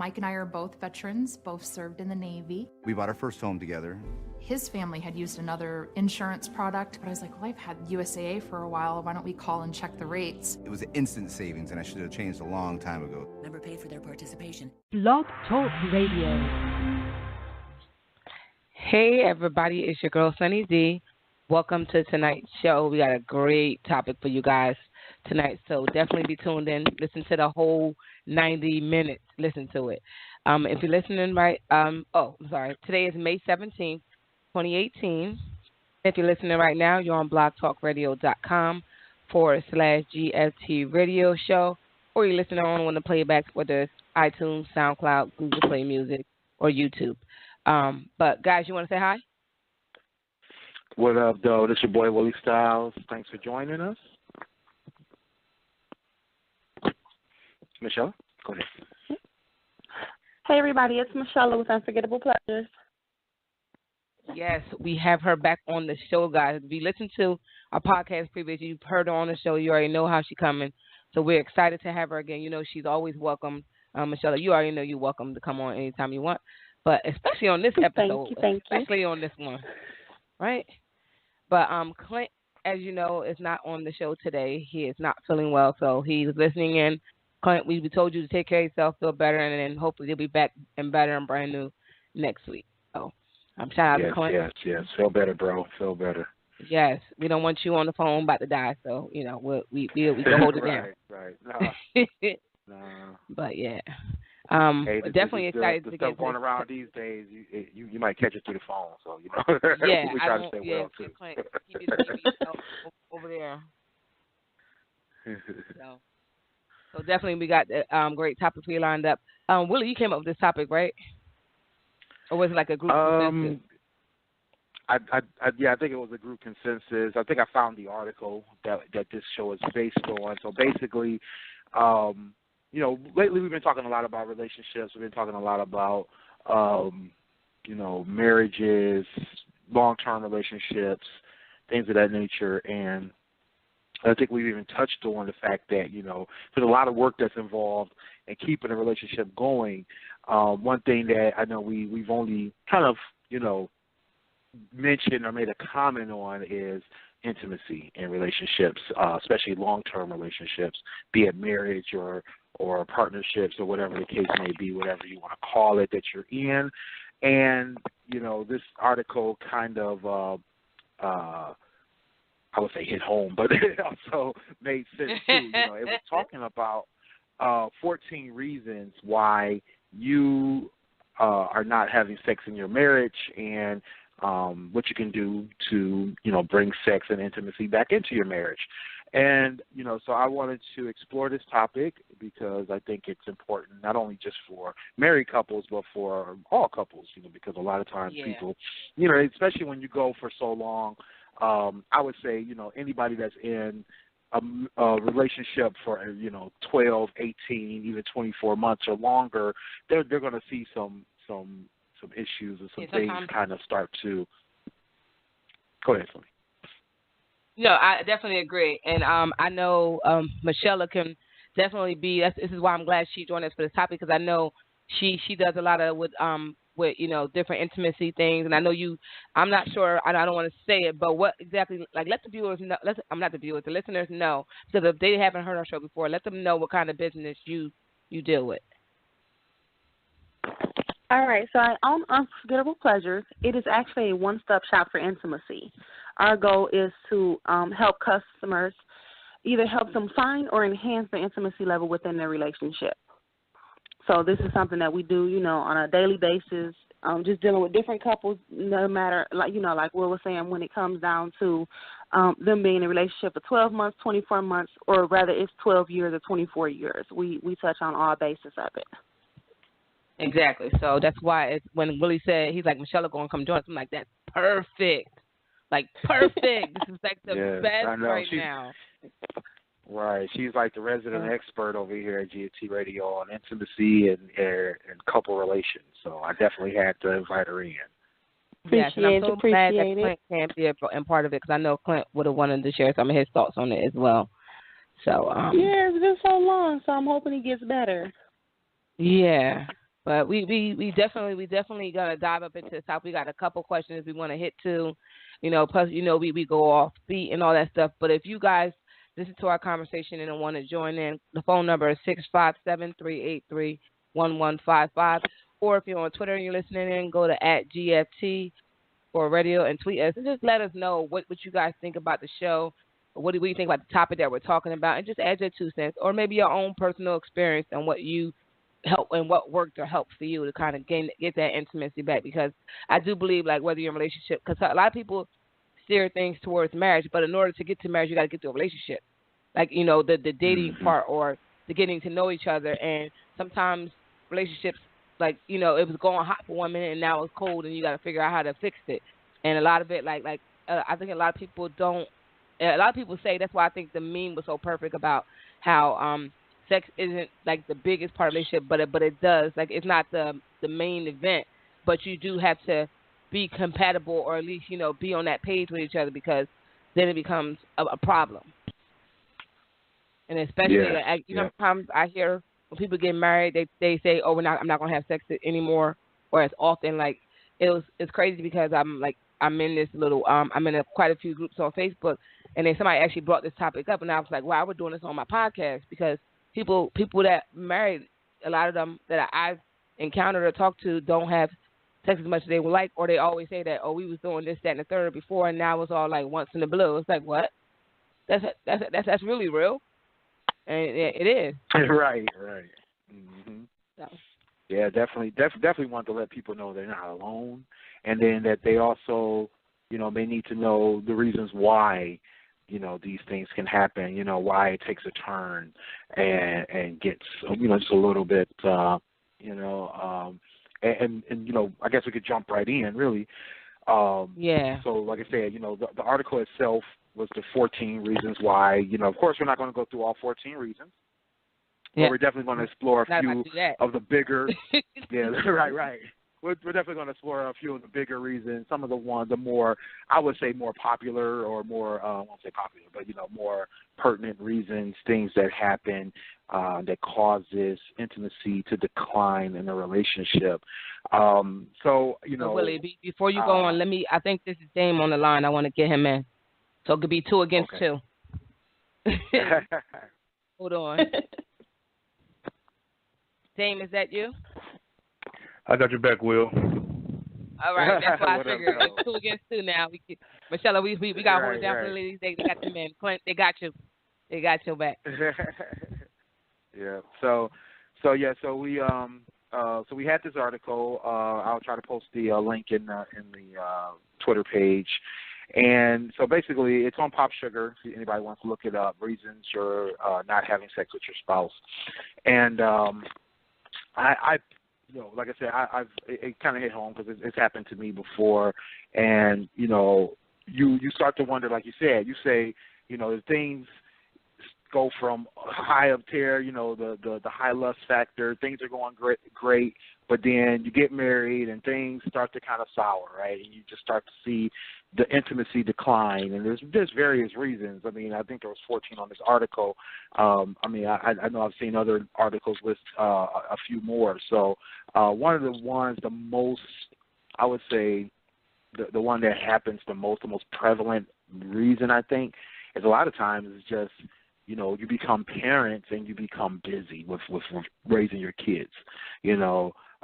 Mike and I are both veterans, both served in the Navy. We bought our first home together. His family had used another insurance product, but I was like, well, I've had USAA for a while. Why don't we call and check the rates? It was instant savings, and I should have changed a long time ago. Member paid for their participation. Blog Talk Radio. Hey, everybody. It's your girl, Sunny D. Welcome to tonight's show. We got a great topic for you guys tonight, so definitely be tuned in. Listen to the whole 90 minutes. Listen to it. If you're listening right, today is May 17th, 2018. If you're listening right now, you're on blogtalkradio.com/GFT radio show, or you're listening on one of the playbacks, whether it's iTunes, SoundCloud, Google Play Music, or YouTube. But guys, you want to say hi? What up, though? This your boy, Willie Styles. Thanks for joining us. Michelle, go ahead. Hey, everybody. It's Michella with Unforgettable Pleasures. Yes, we have her back on the show, guys. If you listen to our podcast previously, you've heard her on the show. You already know how she's coming. So we're excited to have her again. You know, she's always welcome. Michelle, you already know you're welcome to come on anytime you want. But especially on this episode, especially on this one, right? But Clint, as you know, is not on the show today. He is not feeling well, so he's listening in. Clint, we told you to take care of yourself, feel better, and then hopefully you'll be back and better and brand new next week. So shout out to Clint. Yes. Feel better, bro. Feel better. Yes, we don't want you on the phone about to die, so you know we can hold it down. Right. No. But yeah, hey, definitely excited the to stuff get going around these days. You might catch it through the phone, so you know. Yeah, we try to stay well too. Clint, keep yourself over there. So definitely we got a great topic for you lined up. Willie, you came up with this topic, right? Or was it like a group consensus? I think it was a group consensus. I think I found the article that this show is based on. So basically, lately we've been talking a lot about relationships. We've been talking a lot about, marriages, long-term relationships, things of that nature. And I think we've even touched on the fact that, there's a lot of work that's involved in keeping a relationship going. One thing that I know we've only kind of, mentioned or made a comment on is intimacy in relationships, especially long-term relationships, be it marriage or partnerships or whatever the case may be, whatever you want to call it that you're in. And, this article kind of, I would say hit home, but it also made sense too. It was talking about 14 reasons why you are not having sex in your marriage and what you can do to, bring sex and intimacy back into your marriage. And, so I wanted to explore this topic because I think it's important not only just for married couples, but for all couples, because a lot of times people, especially when you go for so long, I would say, anybody that's in a relationship for, 12, 18, even 24 months or longer, they're going to see some issues and some things kind of start to. Go ahead, Sonny. No, I definitely agree, and I know Michella can definitely be. This is why I'm glad she joined us for this topic, because I know she does a lot of with different intimacy things, and I know you. I'm not sure. I don't want to say it, but what exactly? Like, let the viewers know. I'm not the viewers. The listeners know, because if they haven't heard our show before, let them know what kind of business you deal with. All right, so on Unforgettable Pleasures, it is actually a one-stop shop for intimacy. Our goal is to help customers either help them find or enhance their intimacy level within their relationship. So this is something that we do, on a daily basis, just dealing with different couples, no matter, like Will was saying, when it comes down to them being in a relationship for 12 months, 24 months, or rather it's 12 years or 24 years. We touch on all bases of it. Exactly. So that's why when Willie said, he's like, Michelle, going to come join us, I'm like, that's perfect. Like, perfect. This is like the best right now. Right. She's like the resident expert over here at GFT Radio on intimacy and couple relations. So I definitely had to invite her in. Yes, and I'm so glad that Clint can't be a part of it, because I know Clint would have wanted to share some of his thoughts on it as well. So it's been so long, so I'm hoping he gets better. Yeah. But we definitely gonna dive up into this topic. We got a couple questions we want to hit too, plus we go off beat and all that stuff. But if you guys listen to our conversation and want to join in, the phone number is 657-383-1155. Or if you're on Twitter and you're listening in, go to @GFT for radio and tweet us and just let us know what you guys think about the show. What do you think about the topic that we're talking about, and just add your 2 cents, or maybe your own personal experience and what you help and what worked or helped for you to kind of get that intimacy back. Because I do believe, like, whether you're in a relationship, because a lot of people steer things towards marriage, but in order to get to marriage, you got to get to a relationship, like the dating part or the getting to know each other. And sometimes relationships, like it was going hot for 1 minute and now it's cold, and you got to figure out how to fix it. And a lot of it, I think a lot of people don't. A lot of people say, that's why I think the meme was so perfect about how sex isn't like the biggest part of the relationship, but it does. Like, it's not the main event, but you do have to be compatible, or at least be on that page with each other, because then it becomes a problem. And especially sometimes I hear when people get married, they say, "Oh, I'm not gonna have sex anymore," or as often. Like, it's crazy, because I'm in this little I'm in quite a few groups on Facebook. And then somebody actually brought this topic up, and I was like, wow, we're doing this on my podcast, because people that married, a lot of them that I've encountered or talked to don't have sex as much as they would like, or they always say that, oh, we was doing this, that, and the third before, and now it's all like once in the blue. It's like, what? That's really real, and it is. Right. Mm-hmm. So. Yeah, definitely want to let people know they're not alone, and then that they also, they need to know the reasons why, these things can happen, why it takes a turn and gets, just a little bit, and I guess we could jump right in, really. Yeah. So, like I said, the article itself was the 14 reasons why, of course, we're not going to go through all 14 reasons. Yeah. But we're definitely going to explore a few of the bigger, right. We're definitely going to explore a few of the bigger reasons, some of the more, I would say, more popular, or more, I won't say popular, but, more pertinent reasons, things that happen that causes intimacy to decline in a relationship. So, Willie, before you go on, I think this is Dame on the line. I want to get him in. So it could be 2 against 2. Hold on. Dame, is that you? I got your back, Will. All right, that's what I figured. It's 2 against 2 now. Michelle, we got to hold it down for the ladies. They got the men. Clint, they got you. They got your back. Yeah. So we had this article. I'll try to post the link in the Twitter page. And so basically, it's on Pop Sugar. If anybody wants to look it up, reasons you're not having sex with your spouse. And I like I said, it kind of hit home, because it's happened to me before. And you start to wonder, like you said, things go from high of terror, the high lust factor, things are going great, but then you get married and things start to kind of sour, right? And you just start to see the intimacy decline, and there's various reasons. I mean, I think there was 14 on this article. I know I've seen other articles list a few more. So one of the ones, the most, I would say, the one that happens the most prevalent reason, I think, is a lot of times is just, you become parents and you become busy with raising your kids.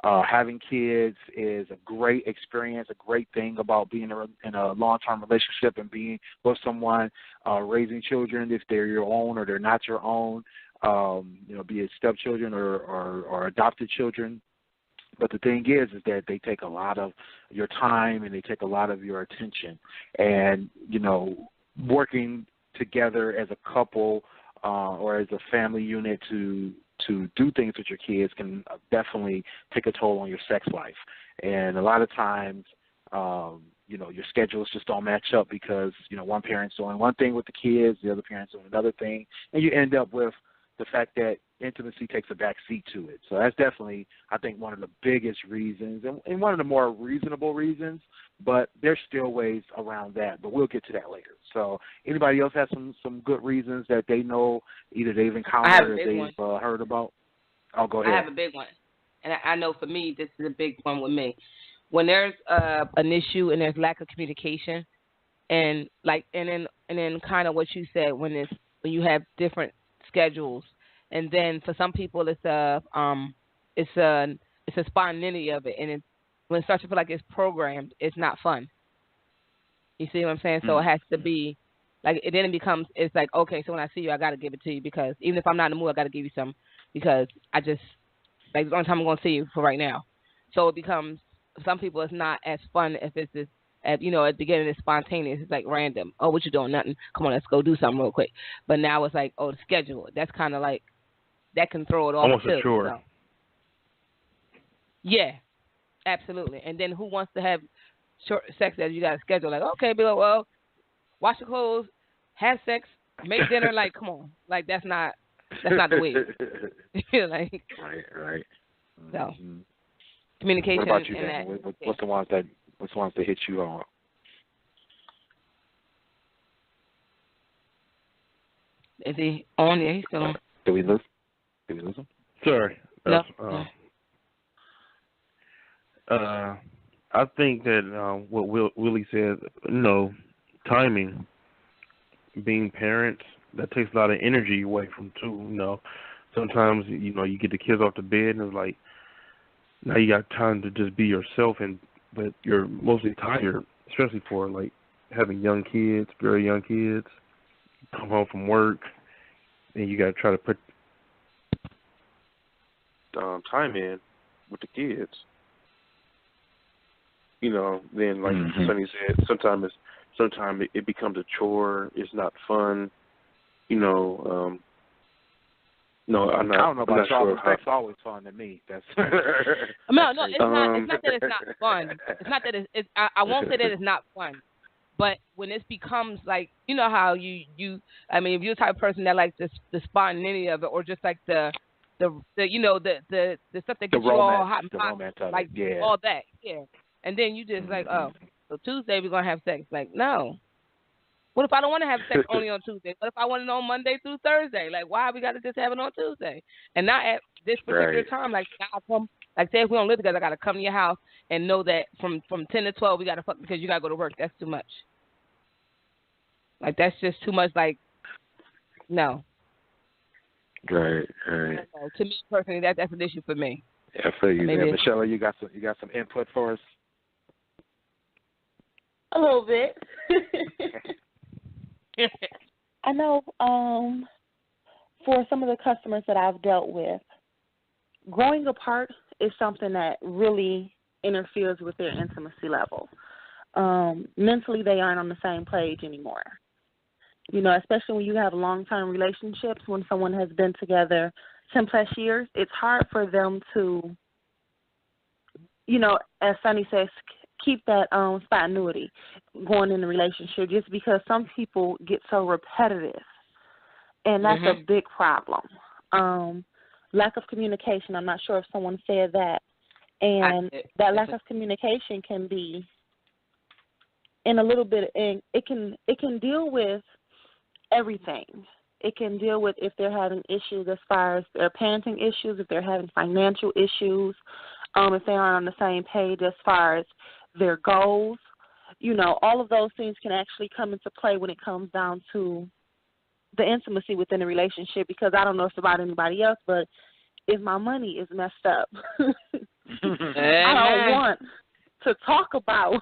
Having kids is a great experience, a great thing about being in a long-term relationship and being with someone, raising children, if they're your own or they're not your own, be it stepchildren or adopted children. But the thing is that they take a lot of your time and they take a lot of your attention. And, working together as a couple or as a family unit to do things with your kids can definitely take a toll on your sex life. And a lot of times, your schedules just don't match up, because, one parent's doing one thing with the kids, the other parent's doing another thing, and you end up with the fact that intimacy takes a back seat to it. So that's definitely, I think, one of the biggest reasons, and one of the more reasonable reasons, but there's still ways around that, but we'll get to that later. So anybody else has some good reasons that they know, either they've encountered or they've heard about? Oh, go ahead. I have a big one, and I know for me, this is a big one with me. When there's an issue and there's lack of communication, and then kind of what you said when you have different schedules, and then for some people it's a spontaneity of it, and when it starts to feel like it's programmed, it's not fun. You see what I'm saying? So it has to be like it. Then it becomes it's like okay, so when I see you, I got to give it to you because even if I'm not in the mood, I got to give you some because I just like the only time I'm going to see you for right now. So it becomes some people it's not as fun if it's just. At the beginning it's spontaneous. It's like random. Oh, what you doing? Nothing. Come on, let's go do something real quick. But now it's like, oh, the schedule. That's kind of like that can throw it off almost too. a chore. So. Yeah, absolutely. And then who wants to have short sex that you got to schedule? Like, okay, be like, well, wash your clothes, have sex, make dinner. Like, come on, like that's not the way. Like, right. So Mm-hmm. Communication. What about you, and Dan? that. What's the ones that hit you on? Is he on? Yeah, he's still on. Did we lose him? Sorry. No. I think that what Willie said, timing, being parents, that takes a lot of energy away from too. Sometimes you get the kids off the bed and it's like now you got time to just be yourself, but you're mostly tired, especially for like having young kids, very young kids. Come home from work and you got to try to put time in with the kids. Then like Sonny said, sometimes it becomes a chore. It's not fun. No, I'm not. I don't know about y'all, sure but sex always fun to me. That's No, it's not. It's not that it's not fun. It's not that it's. I won't say that it's not fun, but when this becomes like, how you. I mean, if you're the type of person that likes the spontaneity of it, or just like the stuff that gets you all hot and hot, like all that, yeah. And then you just like, oh, so Tuesday we're gonna have sex. Like, no. What if I don't want to have sex only on Tuesday? What if I want it on Monday through Thursday? Like, why we got to just have it on Tuesday? And not at this particular time. Like, now I come, like, say if we don't live together, I got to come to your house and know that from 10 to 12 we got to fuck because you got to go to work. That's too much. Like, that's just too much. Like, no. Right. So, to me personally, that's an issue for me. Yeah, I feel you there. Michelle, you got some input for us? A little bit. I know for some of the customers that I've dealt with, growing apart is something that really interferes with their intimacy level. Mentally, they aren't on the same page anymore. Especially when you have long-term relationships, when someone has been together 10-plus years, it's hard for them to, as Sonny says, keep that spontaneity going in the relationship just because some people get so repetitive, and that's a big problem. Lack of communication, I'm not sure if someone said that, and that lack of communication can be in a little bit, and it can deal with everything. It can deal with if they're having issues as far as their parenting issues, if they're having financial issues, if they aren't on the same page as far as their goals. All of those things can actually come into play when it comes down to the intimacy within a relationship, because I don't know if it's about anybody else, but if my money is messed up, I don't want to talk about,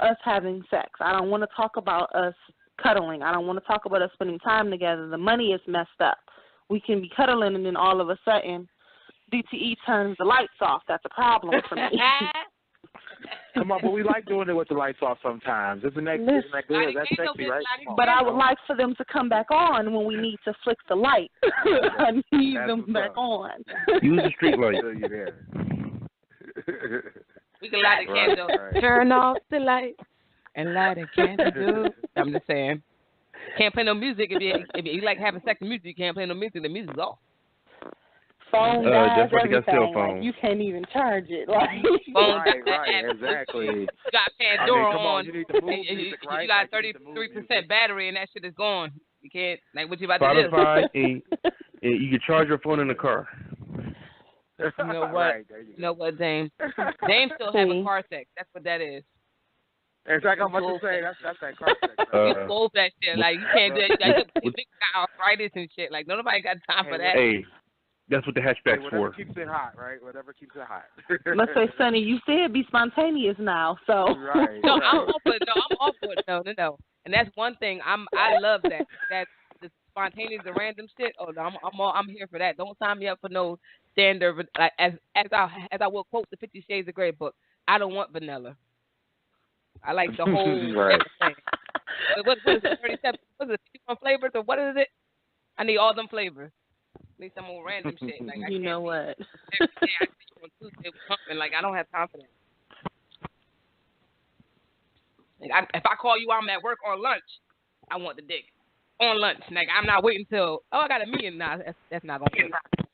us having sex. I don't want to talk about us cuddling. I don't want to talk about us spending time together. The money is messed up. We can be cuddling and then all of a sudden DTE turns the lights off. That's a problem for me. Come on, but we like doing it with the lights off sometimes. Isn't that good? That's sexy, right? But I would like for them to come back on when we need to flick the light. I need them back on. Use the street light. We can light a candle. Right. Turn off the light and light a candle. I'm just saying. Can't play no music. If you like having sex and music, you can't play no music. The music's off. Phone dies, everything. Like, you can't even charge it. Like, phone right, exactly. You got Pandora on. You need to move music, right? You got 33% battery, and that shit is gone. You can't. Like, what you about to do? Spotify, you can charge your phone in the car. You know what? Right, there You know what, James? James still having car sex. That's what that is. Exactly. I'm about to say that's that car sex. You sold that shit. Like, you can't do it. You got to big arthritis and shit. Like, nobody got time for that. Hey, that's what the hatchback's whatever for. Keeps it hot, right? Whatever keeps it hot. Let's say, Sonny, you said be spontaneous now, so. Right. No, right. I'm all for it. No. And that's one thing. I love that. That's the spontaneous, the random shit. Oh, no, I'm here for that. Don't sign me up for no standard. Like as I will quote the 50 Shades of Grey book. I don't want vanilla. I like the whole right. thing. What is it? 37? What is it? 51 flavors or what is it? I need all them flavors. I need some more random shit. Like you know what? Every day I see you on Tuesday with something. Like I don't have time for that. Like if I call you, I'm at work on lunch. I want the dick on lunch. Like I'm not waiting till I got a meeting. Nah, that's not gonna work.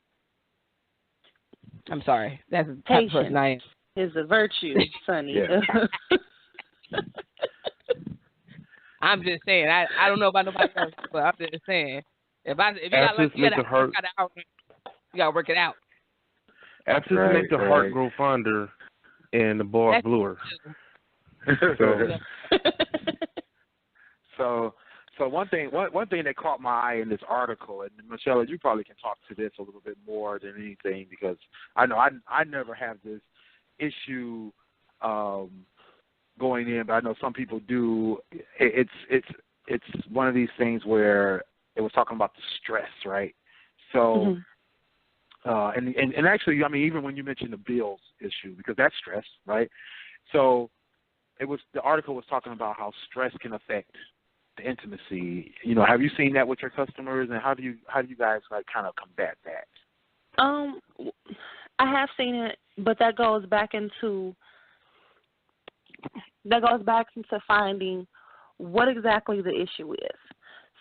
I'm sorry. That's the type of person I am. Is a virtue, Sonny. I'm just saying. I don't know about nobody else, but I'm just saying. If you gotta work it out. Absence make the heart grow fonder and the ball bluer. So one thing that caught my eye in this article, and Michelle, you probably can talk to this a little bit more than anything because I know I never have this issue going in, but I know some people do. It's one of these things where it was talking about the stress, right? So, and actually, I mean, even when you mentioned the bills issue, because that's stress, right? So, the article was talking about how stress can affect the intimacy. You know, have you seen that with your customers, and how do you guys like kind of combat that? I have seen it, but that goes back into finding what exactly the issue is.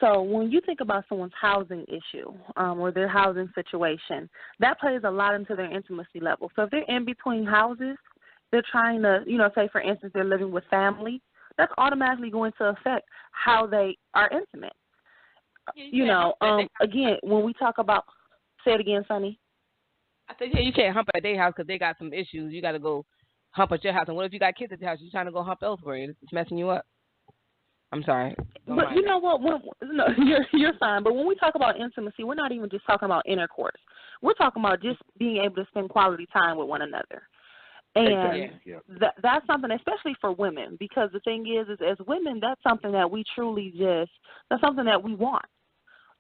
So when you think about someone's housing issue or their housing situation, that plays a lot into their intimacy level. So if they're in between houses, they're trying to, say, for instance, they're living with family, that's automatically going to affect how they are intimate. Again, when we talk about, say it again, Sonny. I said, you can't hump at their house because they got some issues. You got to go hump at your house. And what if you got kids at your house? You're trying to go hump elsewhere. It's messing you up. I'm sorry. But you know what? No, you're fine. But when we talk about intimacy, we're not even just talking about intercourse. We're talking about just being able to spend quality time with one another. And that's something, especially for women, because the thing is as women, that's something that we truly that's something that we want,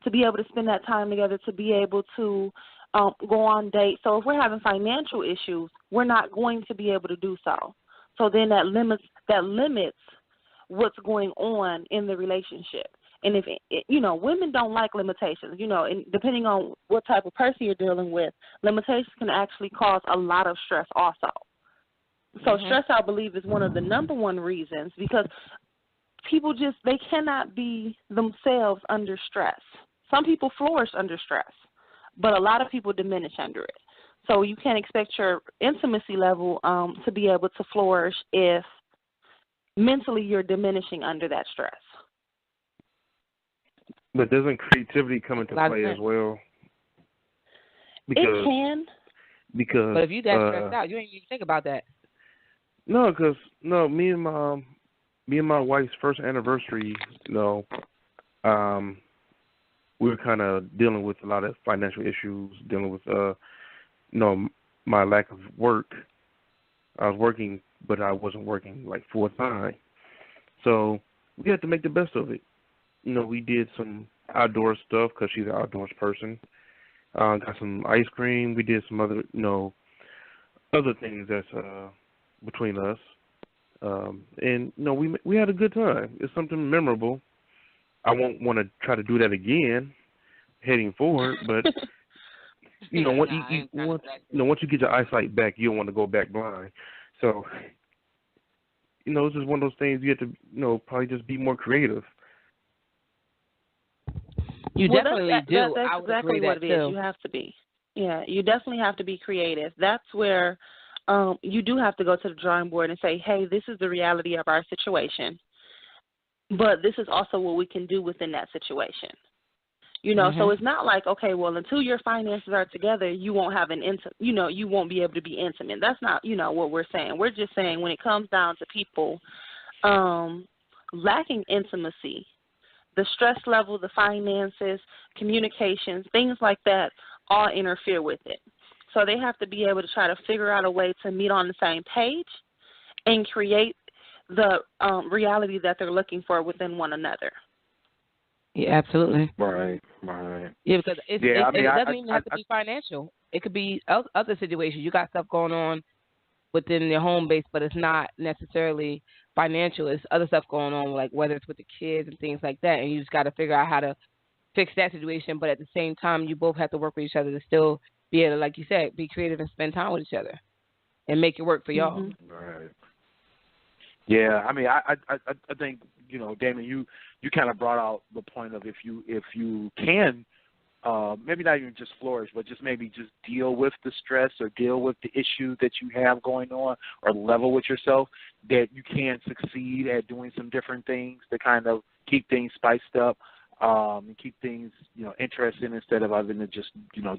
to be able to spend that time together, to be able to go on dates. So if we're having financial issues, we're not going to be able to do so. So then that limits what's going on in the relationship. And if women don't like limitations, and depending on what type of person you're dealing with, limitations can actually cause a lot of stress also. So stress, I believe, is one of the number one reasons, because people they cannot be themselves under stress. Some people flourish under stress, but a lot of people diminish under it. So you can't expect your intimacy level to be able to flourish if mentally you're diminishing under that stress. But doesn't creativity come into play as well? Because, it can. Because, but if you that stressed out, you ain't even think about that. No, because me and my wife's first anniversary, we were kind of dealing with a lot of financial issues, dealing with my lack of work. I was working, but I wasn't working like full time, so we had to make the best of it. We did some outdoor stuff because she's an outdoors person. Got some ice cream. We did some other other things that's between us, and we had a good time. It's something memorable. I won't want to try to do that again heading forward, but once you get your eyesight back, you don't want to go back blind. So it's just one of those things you have to probably just be more creative. You definitely do. That's exactly what it is. You have to be. Yeah, you definitely have to be creative. That's where you do have to go to the drawing board and say, hey, this is the reality of our situation, but this is also what we can do within that situation. You know, so it's not like, okay, well, until your finances are together, you won't have you won't be able to be intimate. That's not, what we're saying. We're just saying when it comes down to people lacking intimacy, the stress level, the finances, communications, things like that all interfere with it. So they have to be able to try to figure out a way to meet on the same page and create the reality that they're looking for within one another. Yeah, absolutely. Right. Yeah, because it doesn't even have to be financial. It could be other situations. You got stuff going on within your home base, but it's not necessarily financial. It's other stuff going on, like whether it's with the kids and things like that, and you just got to figure out how to fix that situation. But at the same time, you both have to work with each other to still be able to, like you said, be creative and spend time with each other and make it work for y'all. Mm-hmm. Right. Yeah, I mean, I think, Damon, you kind of brought out the point of if you can, maybe not even just flourish, but just maybe just deal with the stress or deal with the issue that you have going on or level with yourself, that you can succeed at doing some different things to kind of keep things spiced up. And keep things, interesting instead of having to just,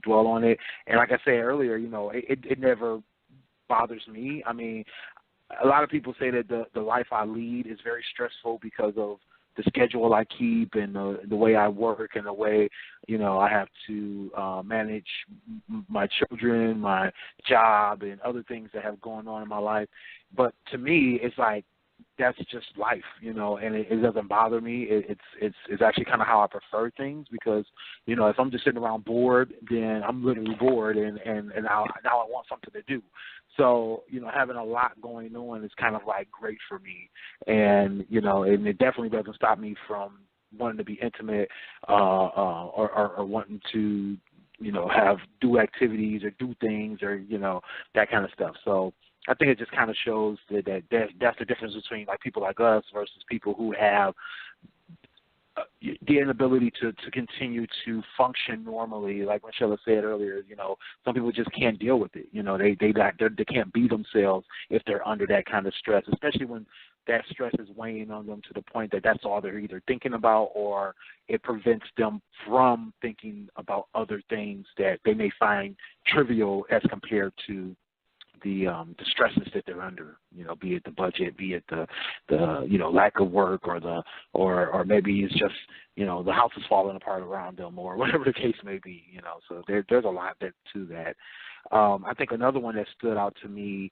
dwell on it. And like I said earlier, it never bothers me. I mean, a lot of people say that the life I lead is very stressful because of the schedule I keep and the way I work and the way, I have to manage my children, my job, and other things that have going on in my life. But to me, it's like, that's just life, and it doesn't bother me. It's actually kind of how I prefer things because, if I'm just sitting around bored, then I'm literally bored and now I want something to do. So, having a lot going on is kind of like great for me. And, and it definitely doesn't stop me from wanting to be intimate or wanting to, do activities or do things or, that kind of stuff. So I think it just kind of shows that's the difference between like people like us versus people who have the inability to continue to function normally. Like Michella said earlier, some people just can't deal with it. They can't be themselves if they're under that kind of stress, especially when that stress is weighing on them to the point that that's all they're either thinking about or it prevents them from thinking about other things that they may find trivial as compared to the stresses that they're under, be it the budget, be it the lack of work or maybe it's just, the house is falling apart around them or whatever the case may be, so there's a lot to that. I think another one that stood out to me,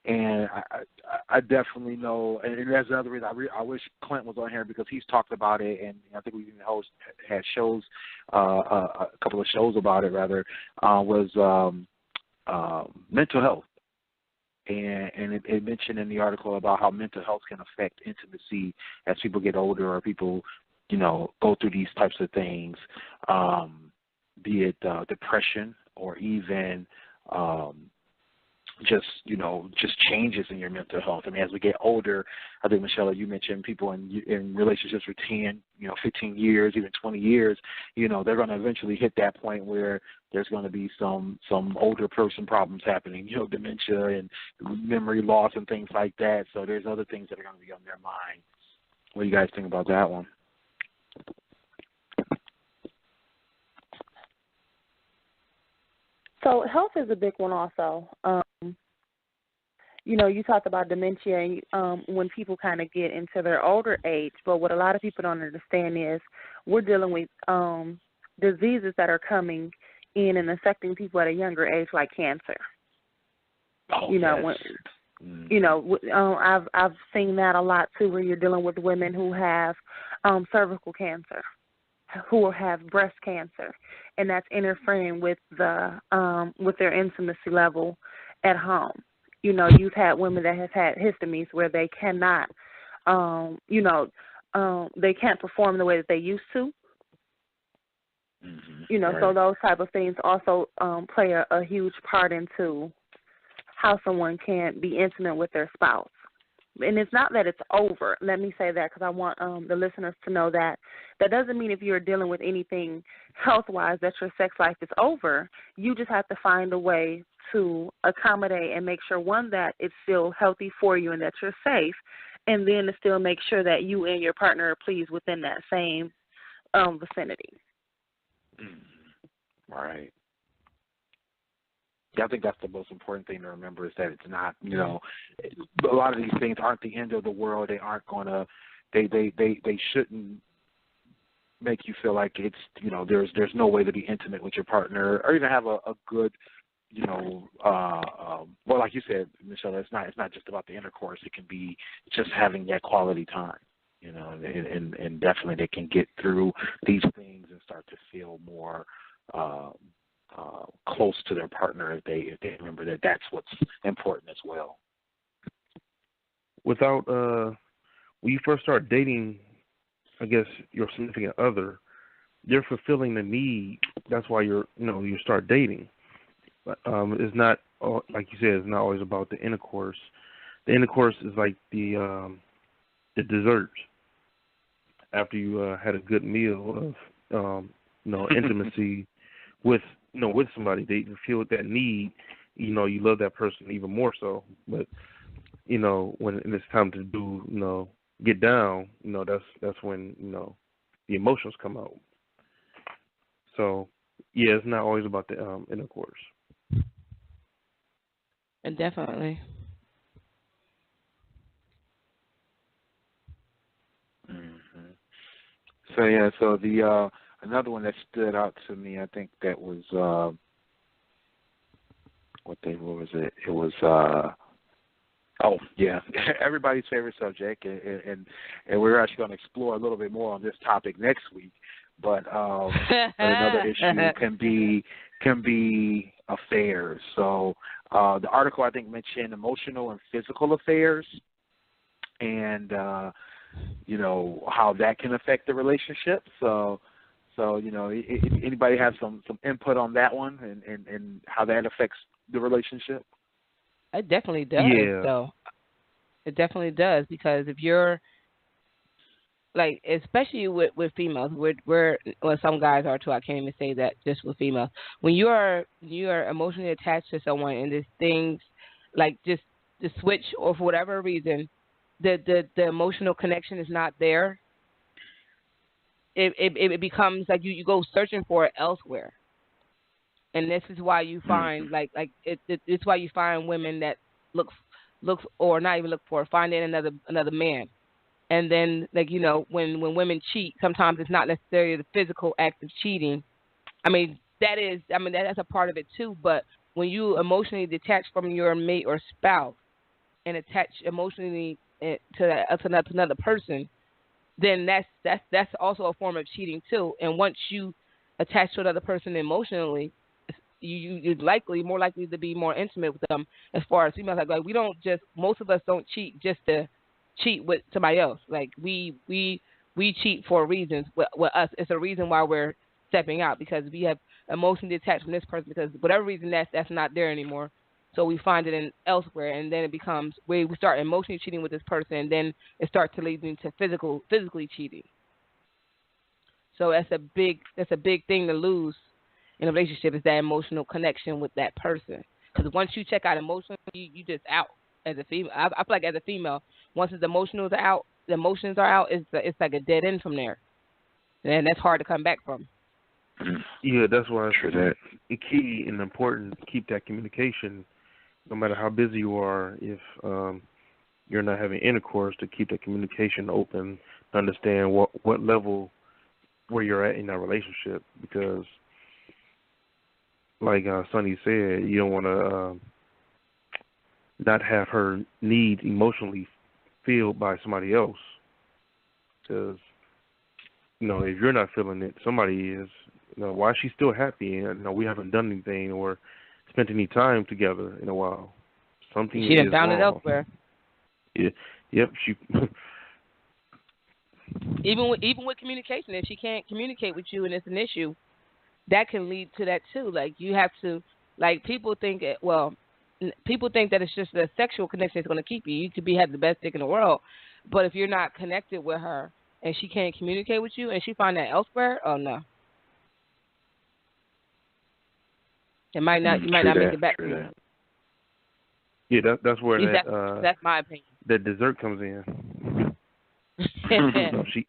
and I definitely know, and that's the other reason I wish Clint was on here because he's talked about it, and I think we even had shows, a couple of shows about it rather, was mental health. And it mentioned in the article about how mental health can affect intimacy as people get older or people, go through these types of things, be it depression or even just changes in your mental health. I mean, as we get older, I think, Michelle, you mentioned people in relationships for 10, 15 years, even 20 years, they're going to eventually hit that point where there's going to be some older person problems happening, dementia and memory loss and things like that. So there's other things that are going to be on their mind. What do you guys think about that one? So health is a big one also. You talked about dementia when people kind of get into their older age, but what a lot of people don't understand is we're dealing with diseases that are coming in and affecting people at a younger age, like cancer. Oh, I've seen that a lot too, where you're dealing with women who have cervical cancer, who have breast cancer, and that's interfering with with their intimacy level at home. You've had women that have had hysterectomies where they cannot, they can't perform the way that they used to. Mm-hmm. Right. So those type of things also play a huge part into how someone can be intimate with their spouse. And it's not that it's over. Let me say that because I want the listeners to know that doesn't mean if you're dealing with anything health-wise that your sex life is over. You just have to find a way to accommodate and make sure, one, that it's still healthy for you and that you're safe, and then to still make sure that you and your partner are pleased within that same vicinity. Right. Yeah, I think that's the most important thing to remember is that it's not, a lot of these things aren't the end of the world. They aren't going to, they shouldn't make you feel like it's, there's no way to be intimate with your partner or even have a good, well, like you said, Michelle, it's not just about the intercourse. It can be just having that quality time, and definitely they can get through these things and start to feel more close to their partner if they remember that that's what's important as well. Without when you first start dating, I guess your significant other, they're fulfilling the need. That's why you start dating. It's not, like you said, it's not always about the intercourse. The intercourse is like the dessert after you had a good meal of intimacy with somebody. They feel that need. You love that person even more so. But when it's time to do get down, that's when the emotions come out. So yeah, it's not always about the intercourse. And definitely. Mm-hmm. So yeah, so the another one that stood out to me, I think that was what was it? It was everybody's favorite subject, and we're actually going to explore a little bit more on this topic next week. But another issue can be affairs. So the article I think mentioned emotional and physical affairs, and how that can affect the relationship. So anybody have some input on that one and how that affects the relationship? It definitely does. Yeah. So it definitely does, because if you're like, especially with females, some guys are too. I can't even say that just with females. When you are emotionally attached to someone and there's things like just the switch, or for whatever reason, the emotional connection is not there, it becomes like you go searching for it elsewhere. And this is why you find it's why you find women that look or not even look for, find in another man. And then when women cheat, sometimes it's not necessarily the physical act of cheating. That's a part of it too. But when you emotionally detach from your mate or spouse and attach emotionally to another person, then that's also a form of cheating too. And once you attach to another person emotionally, you're more likely to be more intimate with them. As far as females, like most of us don't cheat just to cheat with somebody else. Like we cheat for reasons. With us, it's a reason why we're stepping out, because we have emotionally detached from this person, because whatever reason that's not there anymore. So we find it in elsewhere, and then it becomes we start emotionally cheating with this person, and then it starts to lead into physically cheating. So that's a big thing to lose in a relationship, is that emotional connection with that person. Because once you check out emotionally, you just out as a female. I feel like as a female, once the emotions are out, it's like a dead end from there, and that's hard to come back from. Yeah, that's why it's key and important to keep that communication, no matter how busy you are. If you're not having intercourse, to keep that communication open, to understand what level where you're at in that relationship, because like Sonny said, you don't want to not have her need emotionally filled by somebody else. Because, if you're not feeling it, somebody is. Why is she still happy? And we haven't done anything or spent any time together in a while. Something she is found wrong. it elsewhere. Yeah. Yep. She. Even with communication, if she can't communicate with you and it's an issue, that can lead to that too. Like you have to, people think that it's just a sexual connection that's going to keep you. You could have the best dick in the world, but if you're not connected with her and she can't communicate with you and she find that elsewhere, oh no, you might not make it back to you. Yeah, that's where that's my opinion. That dessert comes in.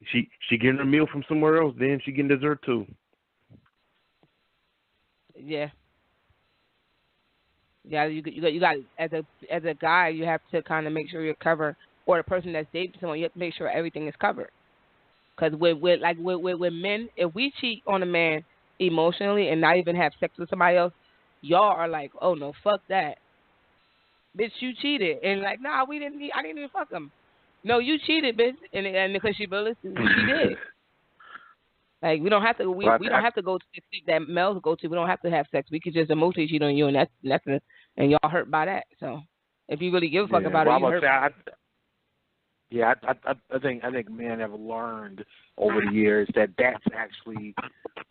She getting her meal from somewhere else, then she getting dessert too. Yeah. Yeah, you got as a guy, you have to kind of make sure you're covered, or the person that's dating someone, you have to make sure everything is covered. Because with men, if we cheat on a man emotionally and not even have sex with somebody else, y'all are like, oh no, fuck that, bitch, you cheated, and like, nah, I didn't even fuck him. No, you cheated, bitch, and because she did. Like we don't have to we don't have to go to the seat that males go to. We don't have to have sex. We could just emotionally cheat on you, and and y'all hurt by that. So if you really give a fuck about it, you hurt. I think men have learned over the years that that's actually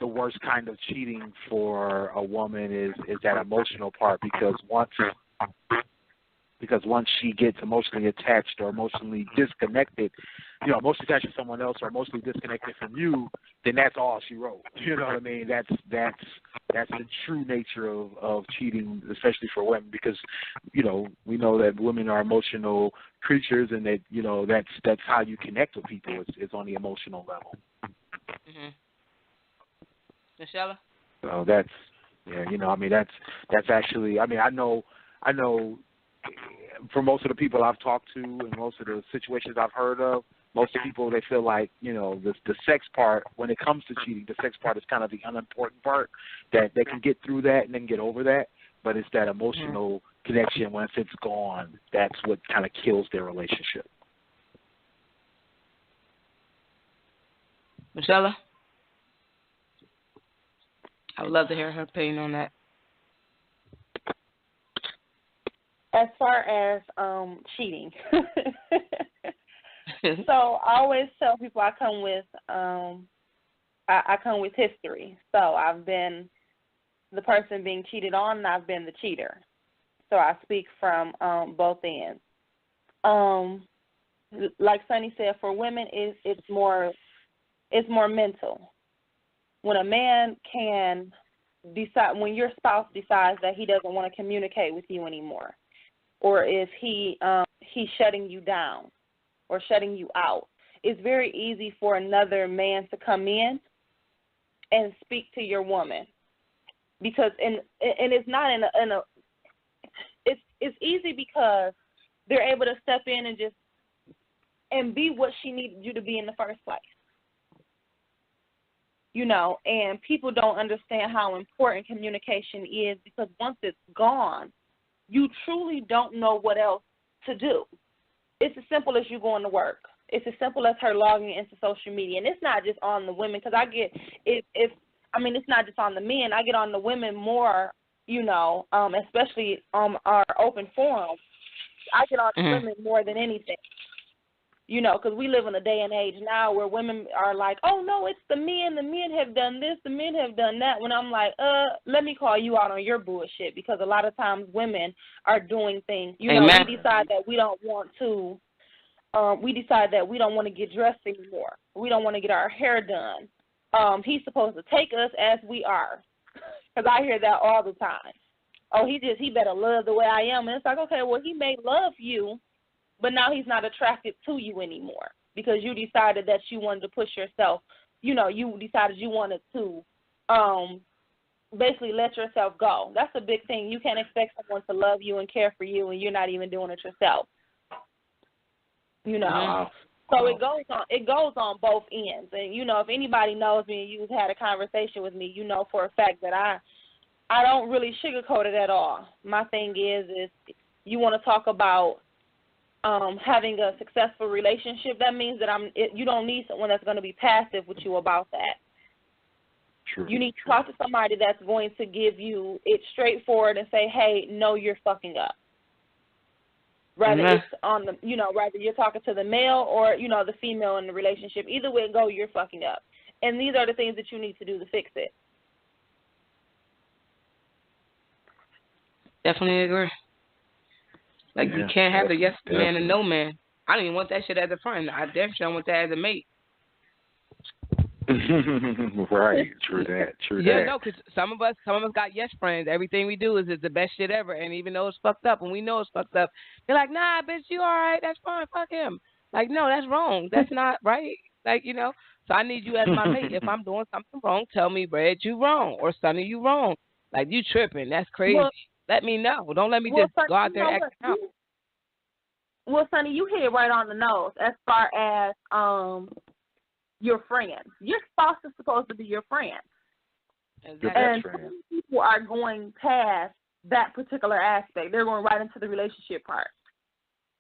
the worst kind of cheating for a woman is that emotional part, because once she gets emotionally attached or emotionally disconnected, emotionally attached to someone else or emotionally disconnected from you, then that's all she wrote. You know what I mean? That's the true nature of cheating, especially for women, because we know that women are emotional creatures, and that that's how you connect with people. It's on the emotional level. Mhm. Michella? So that's that's actually. I know. For most of the people I've talked to and most of the situations I've heard of, most of the people, they feel like, the sex part, when it comes to cheating, the sex part is kind of the unimportant part, that they can get through that and then get over that. But it's that emotional connection, once it's gone, that's what kind of kills their relationship. Michella? I would love to hear her opinion on that. As far as cheating, so I always tell people I come with I come with history. So I've been the person being cheated on, and I've been the cheater. So I speak from both ends. Like Sonny said, for women, it's more mental. When a man can decide, when your spouse decides that he doesn't want to communicate with you anymore, or if he's shutting you down or shutting you out, it's very easy for another man to come in and speak to your woman, because and it's not in a it's easy because they're able to step in and just and be what she needed you to be in the first place. And people don't understand how important communication is, because once it's gone, you truly don't know what else to do. It's as simple as you going to work. It's as simple as her logging into social media. And it's not just on the women, because I get it's not just on the men. I get on the women more, especially on our open forums. I get on the women more than anything. Because we live in a day and age now where women are like, oh, no, it's the men. The men have done this. The men have done that. When I'm like, let me call you out on your bullshit, because a lot of times women are doing things. We decide that we don't want to. We decide that we don't want to get dressed anymore. We don't want to get our hair done. He's supposed to take us as we are, because I hear that all the time. Oh, he better love the way I am. And it's like, okay, well, he may love you, but now he's not attracted to you anymore, because you decided that you wanted to push yourself. You decided you wanted to basically let yourself go. That's a big thing. You can't expect someone to love you and care for you, and you're not even doing it yourself. So it goes on both ends. And if anybody knows me and you've had a conversation with me, you know for a fact that I don't really sugarcoat it at all. My thing is you want to talk about having a successful relationship, that means that you don't need someone that's going to be passive with you about that. True. You need to talk to somebody that's going to give you it straightforward and say, hey, no, you're fucking up. Rather it's on the, rather you're talking to the male or, the female in the relationship. Either way it go, you're fucking up. And these are the things that you need to do to fix it. Definitely agree. Like, you can't have a yes man and no man. I don't even want that shit as a friend. I definitely don't want that as a mate. Right, true that. Yeah, no, because some of us got yes friends. Everything we do is the best shit ever, and even though it's fucked up, and we know it's fucked up, they're like, nah, bitch, you all right? That's fine. Fuck him. Like, no, that's wrong. That's not right. Like, so I need you as my mate. If I'm doing something wrong, tell me, Red, you wrong, or Sonny, you wrong. Like, you tripping. That's crazy. Well, let me know. Don't let me just Sonny, go out there and act out. Well, Sonny, you hit it right on the nose as far as your friends. Your spouse is supposed to be your friend. Exactly. And people are going past that particular aspect. They're going right into the relationship part.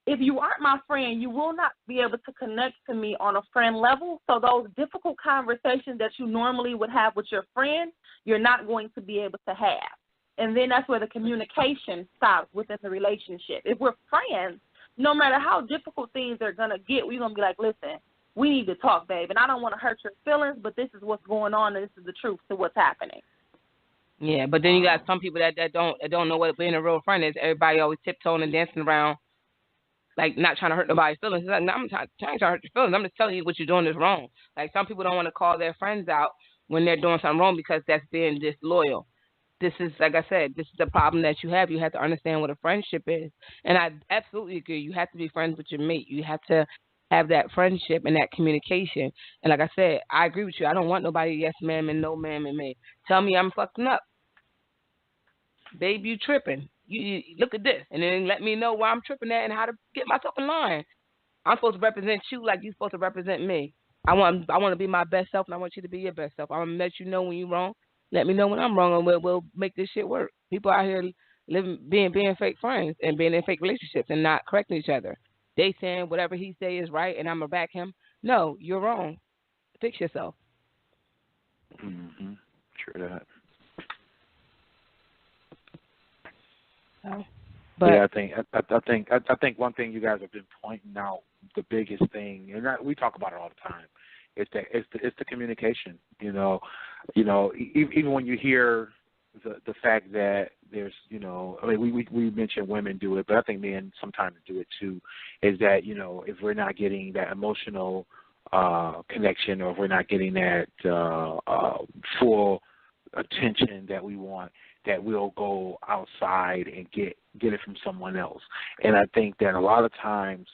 If you aren't my friend, you will not be able to connect to me on a friend level. So those difficult conversations that you normally would have with your friend, you're not going to be able to have. And then that's where the communication stops within the relationship. If we're friends, no matter how difficult things are going to get, we're going to be like, listen, we need to talk, babe. And I don't want to hurt your feelings, but this is what's going on, and this is the truth to what's happening. Yeah, but then you got some people that don't know what being a real friend is. Everybody always tiptoeing and dancing around, like not trying to hurt nobody's feelings. It's like, no, I'm trying to hurt your feelings. I'm just telling you what you're doing is wrong. Like, some people don't want to call their friends out when they're doing something wrong because that's being disloyal. This is, like I said, this is the problem that you have. You have to understand what a friendship is. And I absolutely agree. You have to be friends with your mate. You have to have that friendship and that communication. And like I said, I agree with you. I don't want nobody yes ma'am and no ma'am and me. Tell me I'm fucking up. Babe, you tripping. You look at this. And then let me know where I'm tripping at and how to get myself in line. I'm supposed to represent you like you're supposed to represent me. I want to be my best self, and I want you to be your best self. I'm going to let you know when you're wrong. Let me know when I'm wrong, and we'll make this shit work. People out here being fake friends and being in fake relationships and not correcting each other. They saying whatever he say is right, and I'm going to back him. No, you're wrong. Fix yourself. Mm-hmm. True that. So, but yeah, I think one thing you guys have been pointing out, the biggest thing, and we talk about it all the time, it's the communication. Even when you hear the fact that there's, I mean, we mentioned women do it, but I think men sometimes do it too. Is that if we're not getting that emotional connection, or if we're not getting that full attention that we want, that we'll go outside and get it from someone else. And I think that a lot of times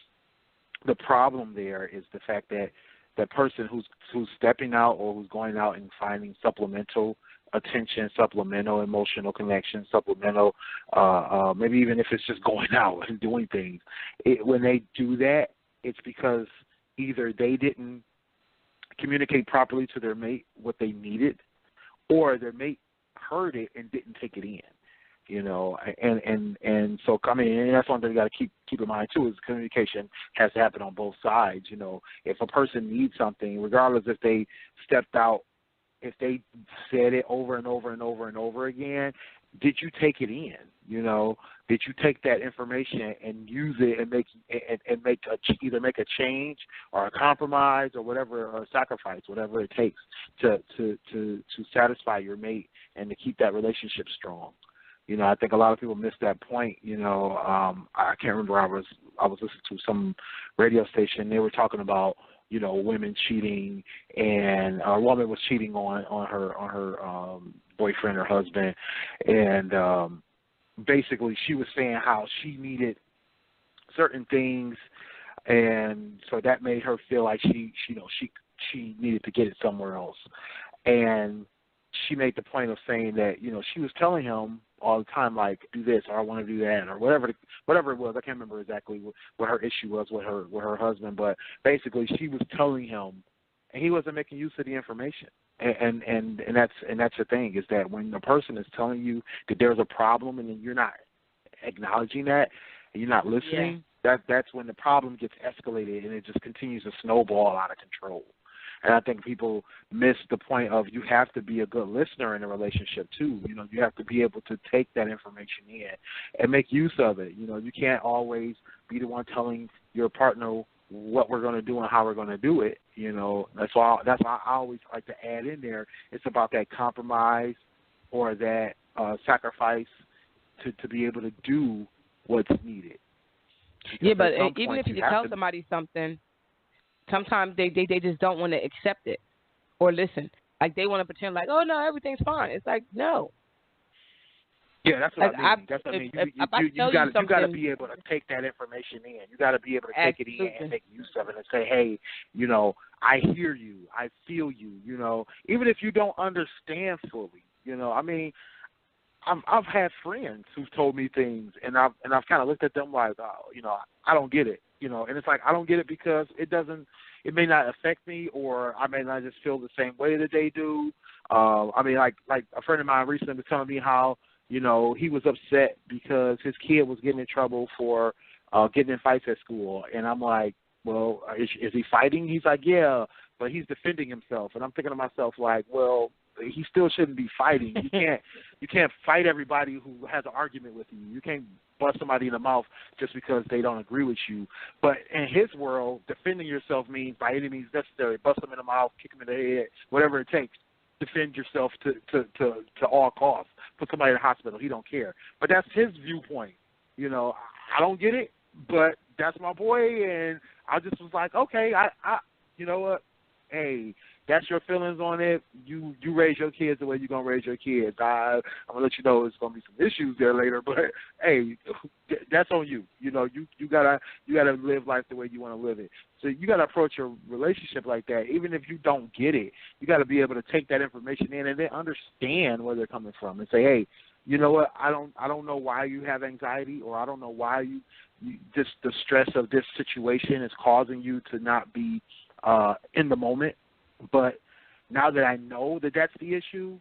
the problem there is the fact that that person who's stepping out or who's going out and finding supplemental attention, supplemental emotional connection, supplemental maybe even if it's just going out and doing things, when they do that, it's because either they didn't communicate properly to their mate what they needed, or their mate heard it and didn't take it in, and so and that's one thing you got to keep in mind too, is communication has to happen on both sides. If a person needs something, regardless if they stepped out, if they said it over and over and over and over again, did you take it in? Did you take that information and use it and either make a change or a compromise or whatever, or a sacrifice, whatever it takes to satisfy your mate and to keep that relationship strong? I think a lot of people miss that point. I can't remember. I was listening to some radio station. They were talking about women cheating, and a woman was cheating on her boyfriend or husband, and basically she was saying how she needed certain things, and so that made her feel like she needed to get it somewhere else. And she made the point of saying that she was telling him all the time, like, do this, or I want to do that, or whatever it was. I can't remember exactly what her issue was with her husband, but basically she was telling him, and he wasn't making use of the information. And that's the thing, is that when the person is telling you that there's a problem and then you're not acknowledging that and you're not listening, that's when the problem gets escalated and it just continues to snowball out of control. And I think people miss the point of, you have to be a good listener in a relationship too. You have to be able to take that information in and make use of it. You can't always be the one telling your partner what we're going to do and how we're going to do it. That's why I always like to add in there. It's about that compromise or that sacrifice to be able to do what's needed. Because but even if you tell somebody something, sometimes they just don't want to accept it or listen. Like, they want to pretend like, oh, no, everything's fine. It's like, no. Yeah, that's what I mean. That's what I mean. You got to be able to take that information in. You got to be able to take it in and make use of it and say, hey, I hear you. I feel you, even if you don't understand fully. I mean, I've had friends who've told me things, and I've kind of looked at them like, I don't get it, and it's like I don't get it because it may not affect me, or I may not just feel the same way that they do. Like a friend of mine recently was telling me how he was upset because his kid was getting in trouble for getting in fights at school, and I'm like, well, is he fighting? He's like, yeah, but he's defending himself, and I'm thinking to myself like, well, he still shouldn't be fighting. You can't fight everybody who has an argument with you. You can't bust somebody in the mouth just because they don't agree with you. But in his world, defending yourself means by any means necessary. Bust them in the mouth, kick them in the head, whatever it takes. Defend yourself to all costs. Put somebody in the hospital. He don't care. But that's his viewpoint. I don't get it, but that's my boy, and I just was like, okay, I you know what? Hey, that's your feelings on it. You raise your kids the way you're gonna raise your kids. I'm gonna let you know there's gonna be some issues there later, but hey, that's on you. You gotta live life the way you want to live it. So you gotta approach your relationship like that. Even if you don't get it, you gotta be able to take that information in and then understand where they're coming from and say, hey, you know what? I don't know why you have anxiety, or I don't know why you just the stress of this situation is causing you to not be in the moment. But now that I know that that's the issue,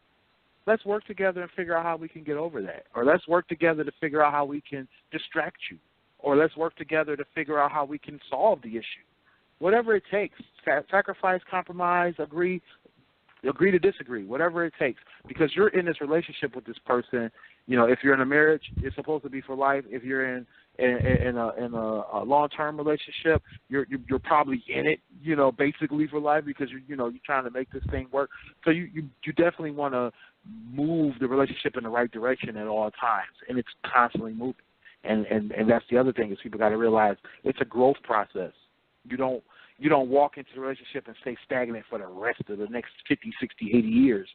let's work together and figure out how we can get over that. Or let's work together to figure out how we can distract you. Or let's work together to figure out how we can solve the issue. Whatever it takes, sacrifice, compromise, agree to disagree, whatever it takes. Because you're in this relationship with this person. If you're in a marriage, it's supposed to be for life. If you're in a long-term relationship, you're probably in it, basically for life, because you're trying to make this thing work. So you definitely want to move the relationship in the right direction at all times, and it's constantly moving. And that's the other thing is people got to realize it's a growth process. You don't walk into the relationship and stay stagnant for the rest of the next 50, 60, 80 years.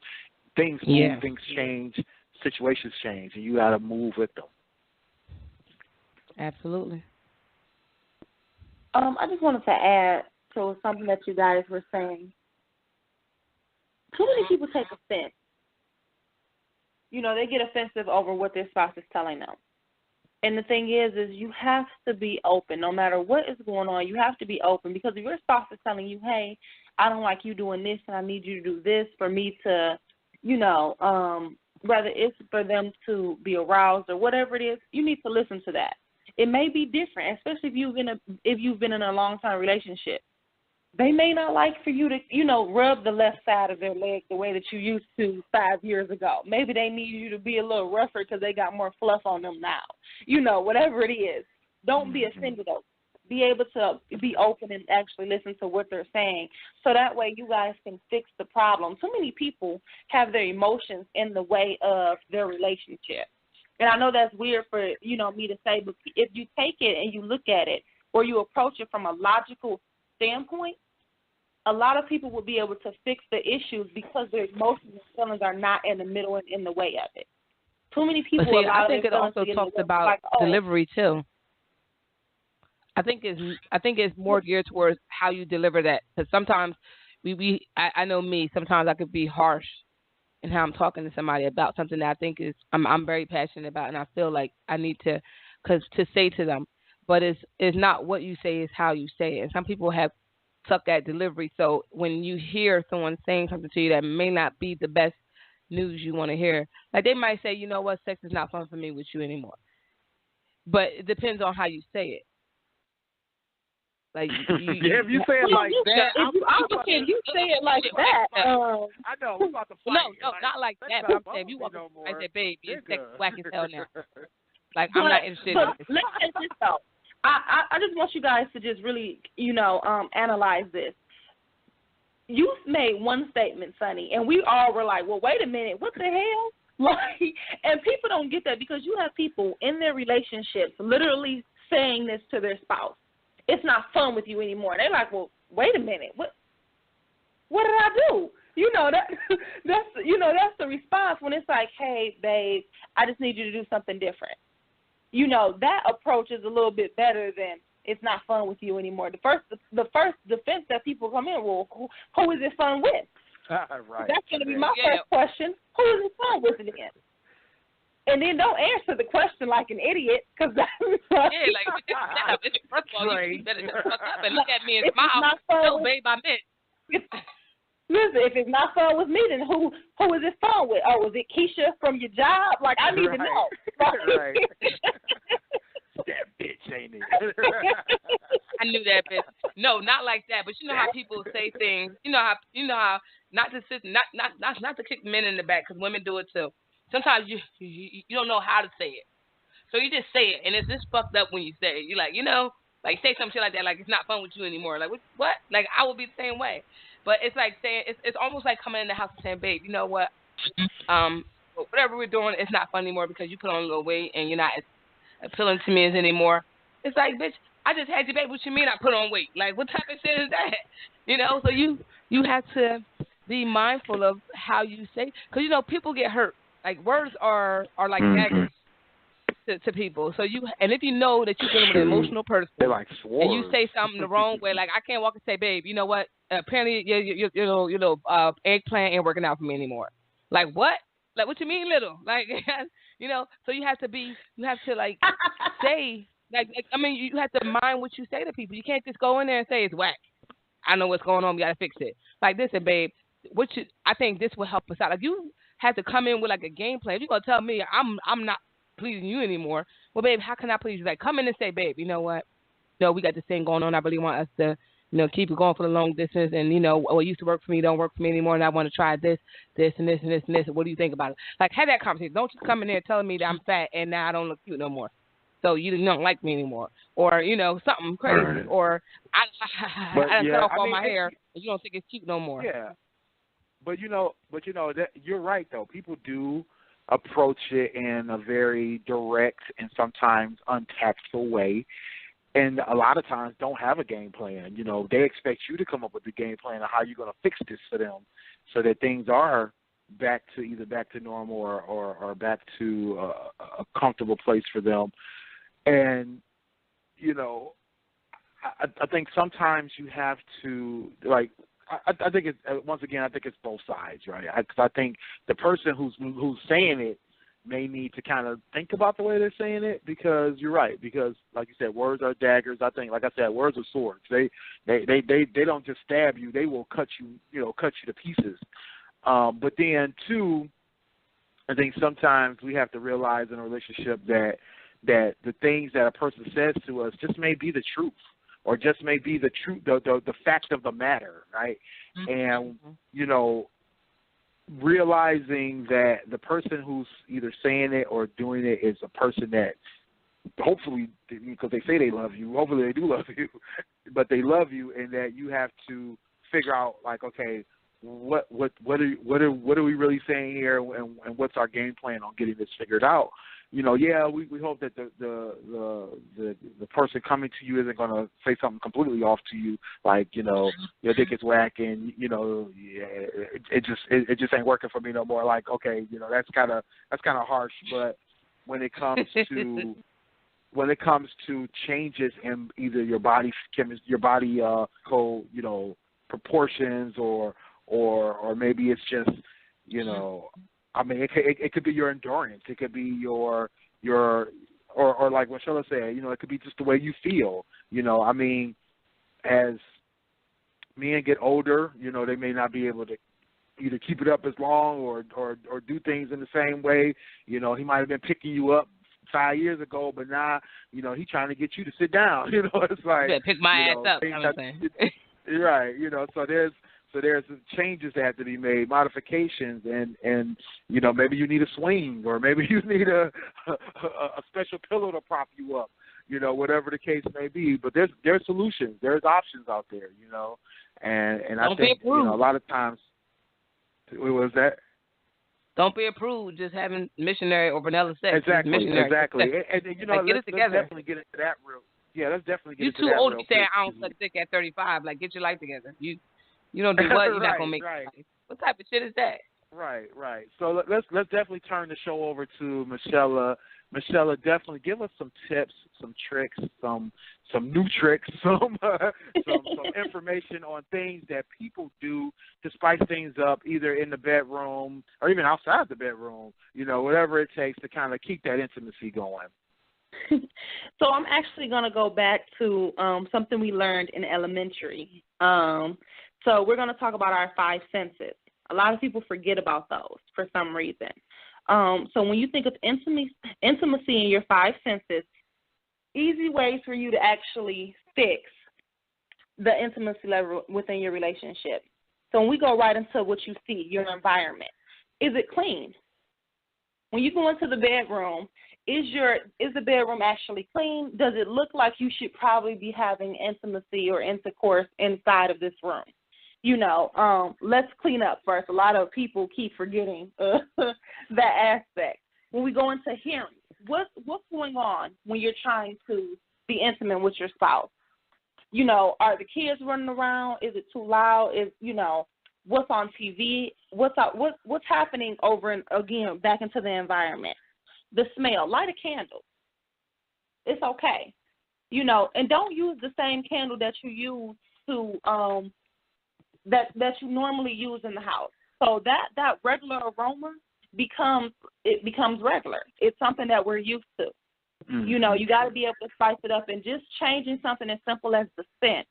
Things move, things change, situations change, and you got to move with them. Absolutely. I just wanted to add to something that you guys were saying. Too many people take offense. They get offensive over what their spouse is telling them. And the thing is you have to be open. No matter what is going on, you have to be open, because if your spouse is telling you, hey, I don't like you doing this and I need you to do this for me to, whether it's for them to be aroused or whatever it is, you need to listen to that. It may be different, especially if you've been in a long-term relationship. They may not like for you to, rub the left side of their leg the way that you used to 5 years ago. Maybe they need you to be a little rougher because they got more fluff on them now. Whatever it is. Don't be offended of it. Be able to be open and actually listen to what they're saying, so that way you guys can fix the problem. Too many people have their emotions in the way of their relationship. And I know that's weird for, me to say, but if you take it and you look at it or you approach it from a logical standpoint, a lot of people will be able to fix the issues because their emotions and feelings are not in the middle and in the way of it. Too many people. But see, I think it also talks about delivery too. I think it's more geared towards how you deliver that, because sometimes I know me. Sometimes I could be harsh in how I'm talking to somebody about something that I think is I'm very passionate about, and I feel like I need to say to them. But it's not what you say, it's how you say it. And some people have suck at delivery. So when you hear someone saying something to you that may not be the best news you want to hear, like they might say, you know what, sex is not fun for me with you anymore. But it depends on how you say it. Like if you say it like that, if you say it like that, I know we're about to fight. No, not like that. But I'm saying if you walk, I said, babe, you're sex whack as hell now. Like I'm not interested. But let's say this though. I just want you guys to just really, analyze this. You made one statement, Sonny, and we all were like, well, wait a minute, what the hell? Like, and people don't get that, because you have people in their relationships literally saying this to their spouse. It's not fun with you anymore. They're like, well, wait a minute, what did I do? That's the response when it's like, hey, babe, I just need you to do something different. That approach is a little bit better than it's not fun with you anymore. The first defense that people come in, well, who is it fun with? Right. That's going to be my first question. Who is it fun with again? And then don't answer the question like an idiot, because that's like, Yeah, like, shut up. First of all, you better shut the fuck up and look at me and If it's smile. not fun No, with- babe, I meant. Listen, if it's not fun with me, then who is it fun with? Oh, is it Keisha from your job? Like, I need to know. Right. That bitch, ain't it? I knew that, bitch. No, not like that. But you know how people say things. You know how not to kick men in the back, because women do it too. Sometimes you don't know how to say it, so you just say it, and it's just fucked up when you say it. You're like, like say some shit like that, like it's not fun with you anymore. Like what? Like I would be the same way. But it's like saying it's almost like coming in the house and saying, babe, you know what? Whatever we're doing, it's not fun anymore because you put on a little weight and you're not as appealing to me as anymore. It's like, bitch, I just had you, babe. What you mean I put on weight? Like, what type of shit is that? So you have to be mindful of how you say, because people get hurt. Like words are like daggers to people. So if you know that you're dealing with an emotional person, they're like swords. And you say something the wrong way, like I can't walk and say, babe, you know what? Apparently, eggplant ain't working out for me anymore. Like what? Like what you mean, little? Like So you have to like say you have to mind what you say to people. You can't just go in there and say it's whack. I know what's going on. We gotta fix it. Like this, and babe, I think this will help us out. Like you have to come in with like a game plan. If you're gonna tell me I'm not pleasing you anymore, well, babe, how can I please you? Like come in and say, babe, you know what? No, we got this thing going on. I really want us to keep it going for the long distance, and what used to work for me don't work for me anymore, and I want to try this, and this, and this, and this. What do you think about it? Like, have that conversation. Don't just come in there telling me that I'm fat and now I don't look cute no more. So you don't like me anymore, or something crazy, Right. or I cut off all my hair and you don't think it's cute no more. Yeah, but that you're right though. People do approach it in a very direct and sometimes untactful way. And a lot of times don't have a game plan. They expect you to come up with the game plan of how you're going to fix this for them so that things are back to normal or back to a comfortable place for them. And, I think sometimes you have to, like, I think it's, once again, I think it's both sides, right? Because I think the person who's saying it may need to kind of think about the way they're saying it, because you're right. Because like you said, words are daggers. I think, like I said, words are swords. They don't just stab you; they will cut you to pieces. But then too, I think sometimes we have to realize in a relationship that the things that a person says to us just may be the truth, or just may be the truth, the fact of the matter, right? Mm-hmm. And realizing that the person who's either saying it or doing it is a person that hopefully, because they say they love you, hopefully they do love you, but they love you, and that you have to figure out, like, okay, what are we really saying here, and what's our game plan on getting this figured out? We hope that the person coming to you isn't going to say something completely off to you, like, your dick is whack, and it just ain't working for me no more. Like, okay, that's kind of harsh. But when it comes to changes in either your body chemistry, your body proportions, or maybe it's just it could be your endurance. It could be your or like Michella said, it could be just the way you feel. As men get older, they may not be able to either keep it up as long or do things in the same way. He might have been picking you up 5 years ago, but now, he's trying to get you to sit down. It's like, pick my ass up. Right. So there's changes that have to be made, modifications, and maybe you need a swing, or maybe you need a special pillow to prop you up, whatever the case may be. But there's solutions, there's options out there, and I think a lot of times, what was that? Don't be a prude just having missionary or vanilla sex. Exactly. And get it together. Let's definitely get into that real. Yeah, let's definitely get into that. You too old to real say quick. I don't suck dick at 35. Like, get your life together. You don't do what? You're not gonna make it. What type of shit is that? Right. So let's definitely turn the show over to Michella Michelle, definitely give us some tips, some tricks, some new tricks, some information on things that people do to spice things up, either in the bedroom or even outside the bedroom. Whatever it takes to kind of keep that intimacy going. So I'm actually going to go back to something we learned in elementary. So we're going to talk about our 5 senses. A lot of people forget about those for some reason. So when you think of intimacy in your 5 senses, easy ways for you to actually fix the intimacy level within your relationship. So when we go right into what you see, your environment, is it clean? When you go into the bedroom, is the bedroom actually clean? Does it look like you should probably be having intimacy or intercourse inside of this room? Let's clean up first. A lot of people keep forgetting that aspect. When we go into hearing, what's going on when you're trying to be intimate with your spouse? Are the kids running around? Is it too loud? What's on TV? What's happening over and again back into the environment? The smell. Light a candle. It's okay. And don't use the same candle that you use to that you normally use in the house. So that regular aroma becomes regular. It's something that we're used to. Mm-hmm. You got to be able to spice it up, and just changing something as simple as the scent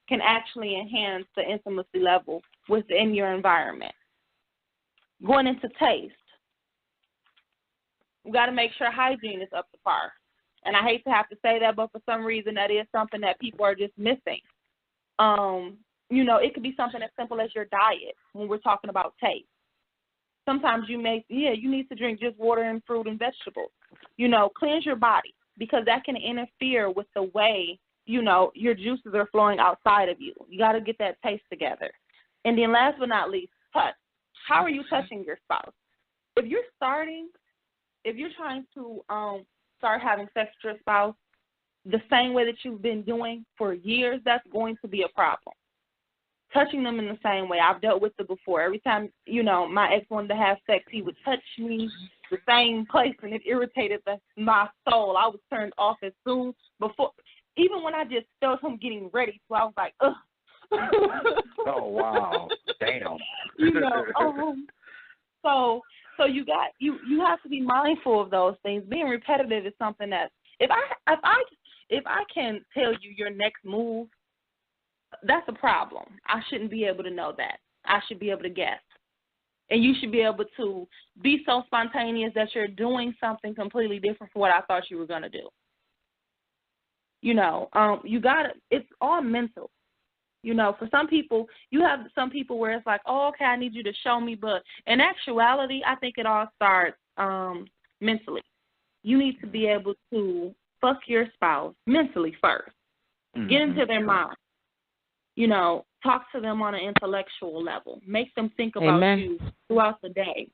can actually enhance the intimacy level within your environment. Going into taste, we got to make sure hygiene is up to par. And I hate to have to say that, but for some reason that is something that people are just missing. It could be something as simple as your diet when we're talking about taste. Sometimes you need to drink just water and fruit and vegetables. Cleanse your body, because that can interfere with the way, your juices are flowing outside of you. You got to get that taste together. And then last but not least, touch. How are you touching your spouse? If you're trying to start having sex with your spouse the same way that you've been doing for years, that's going to be a problem. Touching them in the same way. I've dealt with it before. Every time, my ex wanted to have sex, he would touch me the same place, and it irritated my soul. I was turned off as soon before, even when I just felt him getting ready. So I was like, ugh. Oh, wow. Damn. So you have to be mindful of those things. Being repetitive is something that if I can tell you your next move, that's a problem. I shouldn't be able to know that. I should be able to guess. And you should be able to be so spontaneous that you're doing something completely different from what I thought you were going to do. It's all mental. For some people, you have some people where it's like, oh, okay, I need you to show me. But in actuality, I think it all starts mentally. You need to be able to fuck your spouse mentally first. Mm-hmm. Get into their mind. Talk to them on an intellectual level. Make them think about Amen. You throughout the day.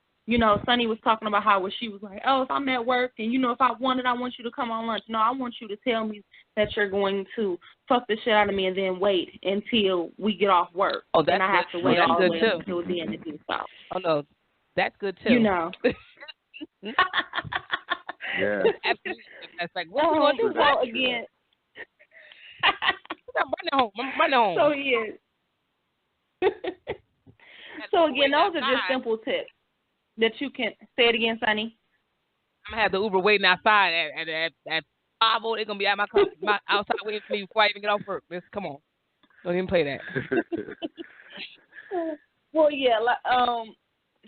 Sunny was talking about how she was like, oh, if I'm at work and, if I want you to come on lunch. No, I want you to tell me that you're going to fuck the shit out of me and then wait until we get off work. Oh, that's and I have to wait all the way until the end to do so. Oh, no, that's good, too. Yeah. Absolutely. That's like, what are we going to do? So, again. I'm running home. So, yeah. So, again, those are just simple tips that you can say it again, Sonny. I'm going to have the Uber waiting outside at 5 o'clock. They're going to be at my car, outside waiting for me before I even get off work. Come on. Don't even play that. Well, yeah.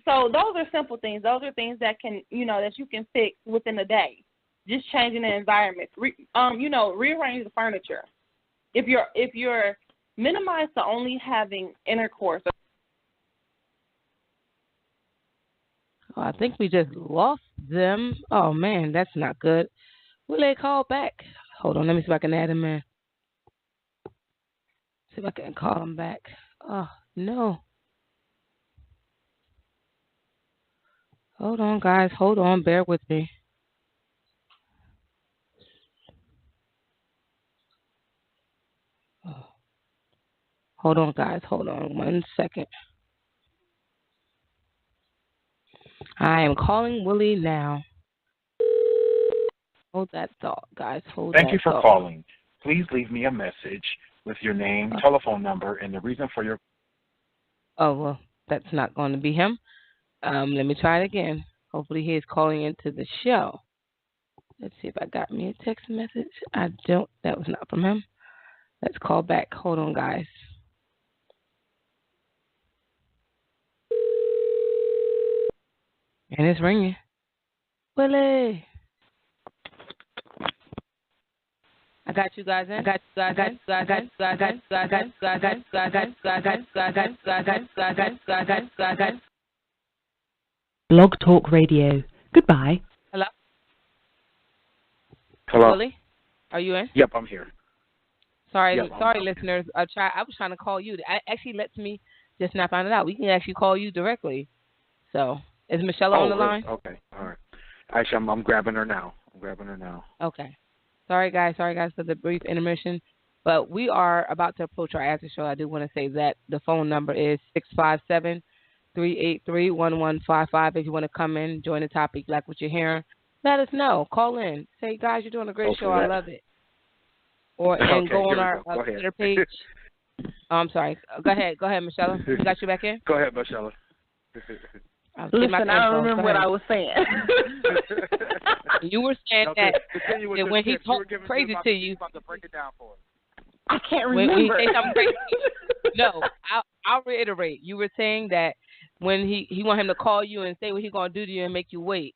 So those are simple things. Those are things that can, that you can fix within a day. Just changing the environment. Rearrange the furniture. If you're minimized to only having intercourse. Oh, I think we just lost them. Oh, man, that's not good. Will they call back? Hold on, let me see if I can add them in. See if I can call them back. Oh, no. Hold on, guys. Hold on. Bear with me. Oh. Hold on, guys. Hold on 1 second. I am calling Willie now. Hold that thought, guys. Hold Thank that you for thought. calling. Please leave me a message with your name, telephone number, and the reason for your... Oh, well, that's not going to be him. Let me try it again. Hopefully he is calling into the show. Let's see if I got me a text message. I don't. That was not from him. Let's call back. Hold on, guys. And it's ringing. Willie. I got you guys in. Blog Talk Radio. Goodbye. Hello? Hello? Willie? Are you in? Yep, I'm here. Sorry, Yep, listeners. I was trying to call you. It actually lets me just not find it out. We can actually call you directly. So, is Michelle on the line? Okay, all right. Actually, I'm grabbing her now. Okay. Sorry, guys, for the brief intermission. But we are about to approach our after show. I do want to say that the phone number is 657-383-1155. If you want to come in, join the topic, like what you're hearing, let us know. Call in. Say, guys, you're doing a great show. I love it. Or and go on our Twitter page. Oh, I'm sorry. Go ahead, Michelle. You got you back in? Go ahead, Michelle. Listen, I don't remember what I was saying. You were saying that when he talked crazy to you. About to break it down for us. I can't remember. When he say something crazy, no, I'll reiterate. You were saying that when he want him to call you and say what he's gonna do to you and make you wait.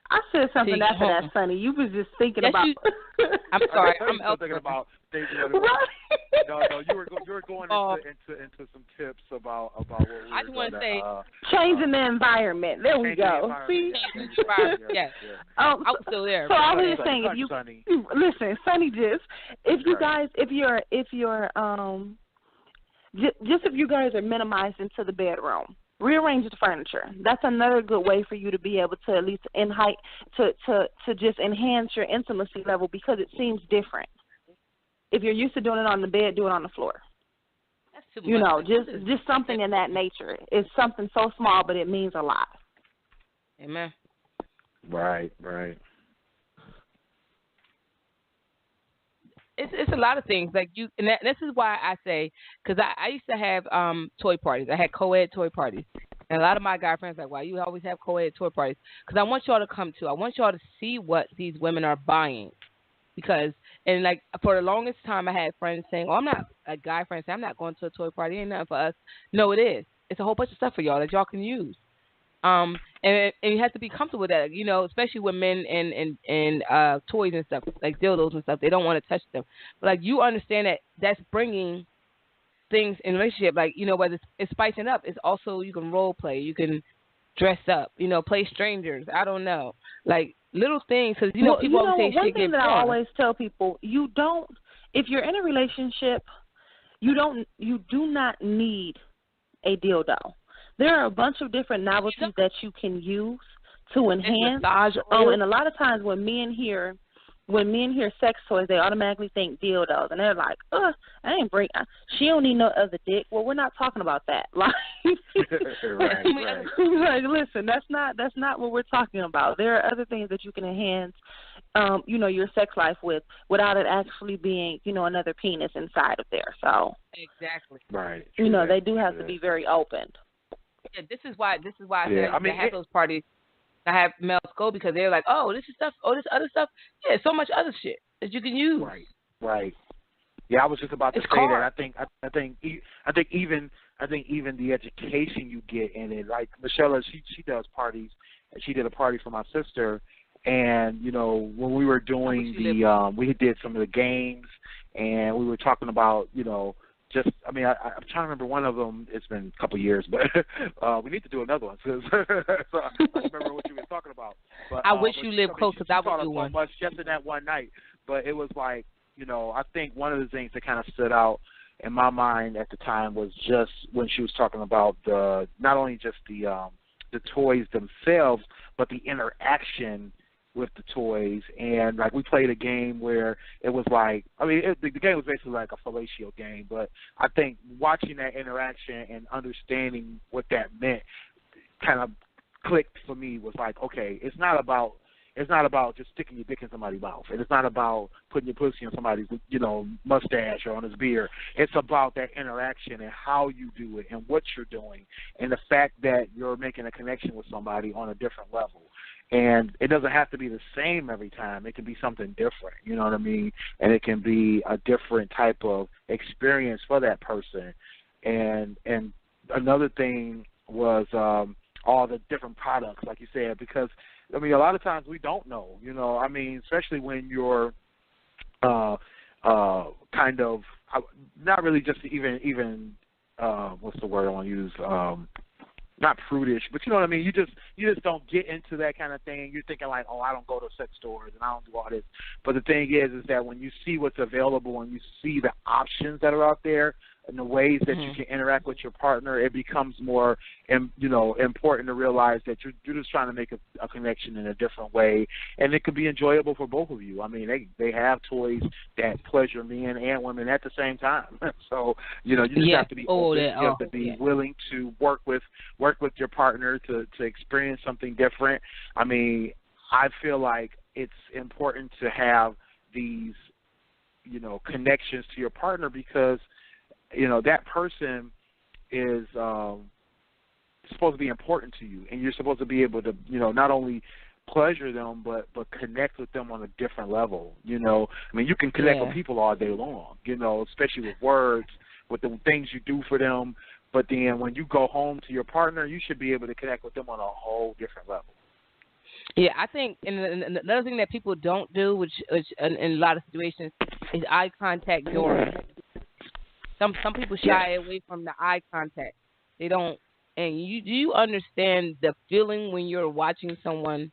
I said something after that, Sonny. You was just thinking about. I'm sorry. I'm thinking about things. No, you were going into some tips about what we were. I just want to say changing the environment. There we go. See. Yes. I was still there. So I was just saying, if you listen, Sonny, if you guys, if you're if you guys are minimized into the bedroom. Rearrange the furniture. That's another good way for you to be able to at least to just enhance your intimacy level because it seems different. If you're used to doing it on the bed, do it on the floor. That's too much. Just something in that nature. It's something so small, but it means a lot. Amen. Right. It's a lot of things like you, and this is why I say because I used to have toy parties. I had co-ed toy parties, and a lot of my guy friends like, "Why you always have co-ed toy parties?" Because I want y'all to come to. I want y'all to see what these women are buying, because and like for the longest time I had friends saying, "Oh, I'm not a guy friend saying I'm not going to a toy party. Ain't nothing for us." No, it is. It's a whole bunch of stuff for y'all that y'all can use. And you have to be comfortable with that, especially with men and toys and stuff, like dildos and stuff. They don't want to touch them. But, like, you understand that that's bringing things in a relationship. Like, whether it's spicing up, it's also you can role play. You can dress up, play strangers. I don't know. Like, little things. Because, people always say one shit thing get that fun. I always tell people, if you're in a relationship, you do not need a dildo. There are a bunch of different novelties that you can use to enhance. And a lot of times when men hear sex toys, they automatically think dildos, and they're like, she don't need no other dick. Well, we're not talking about that. Like, right. Like, listen, that's not what we're talking about. There are other things that you can enhance, your sex life without it actually being, another penis inside of there. So exactly. Right. They do have to be very open. Yeah, this is why I said I have those parties. I have males go because they're like, oh, this is stuff, this other stuff. Yeah, so much other shit that you can use. Right. Yeah, I was just about to say that. I think even the education you get in it. Like Michelle, she does parties, and she did a party for my sister. And when we were doing we did some of the games, and we were talking about I'm trying to remember one of them. It's been a couple of years, but we need to do another one. So I remember what you were talking about. But, I wish you lived close because I would do one. So much just in that one night, but it was like, I think one of the things that kind of stood out in my mind at the time was just when she was talking about not only just the toys themselves, but the interaction with the toys. And like we played a game where it was like, the game was basically like a fellatio game, but I think watching that interaction and understanding what that meant kind of clicked for me. Was like, okay, it's not about It's not about just sticking your dick in somebody's mouth. And it's not about putting your pussy in somebody's, mustache or on his beard. It's about that interaction and how you do it and what you're doing and the fact that you're making a connection with somebody on a different level. And it doesn't have to be the same every time. It can be something different, you know what I mean? And it can be a different type of experience for that person. And another thing was all the different products, like you said, because a lot of times we don't know, especially when you're kind of not really just even what's the word I want to use? Not prudish, but you know what I mean? You just don't get into that kind of thing. You're thinking like, oh, I don't go to sex stores and I don't do all this. But the thing is that when you see what's available and you see the options that are out there, and the ways that you can interact with your partner, it becomes more, important to realize that you're just trying to make a connection in a different way, and it could be enjoyable for both of you. They have toys that pleasure men and women at the same time. So, you just have to be open. You have to be willing to work with your partner to experience something different. I feel like it's important to have these, connections to your partner because that person is supposed to be important to you, and you're supposed to be able to, not only pleasure them, but connect with them on a different level. You can connect with people all day long, especially with words, with the things you do for them. But then when you go home to your partner, you should be able to connect with them on a whole different level. Yeah, I think, and another thing that people don't do, which in a lot of situations, is eye contact during. Some people shy away from the eye contact. They don't. And do you understand the feeling when you're watching someone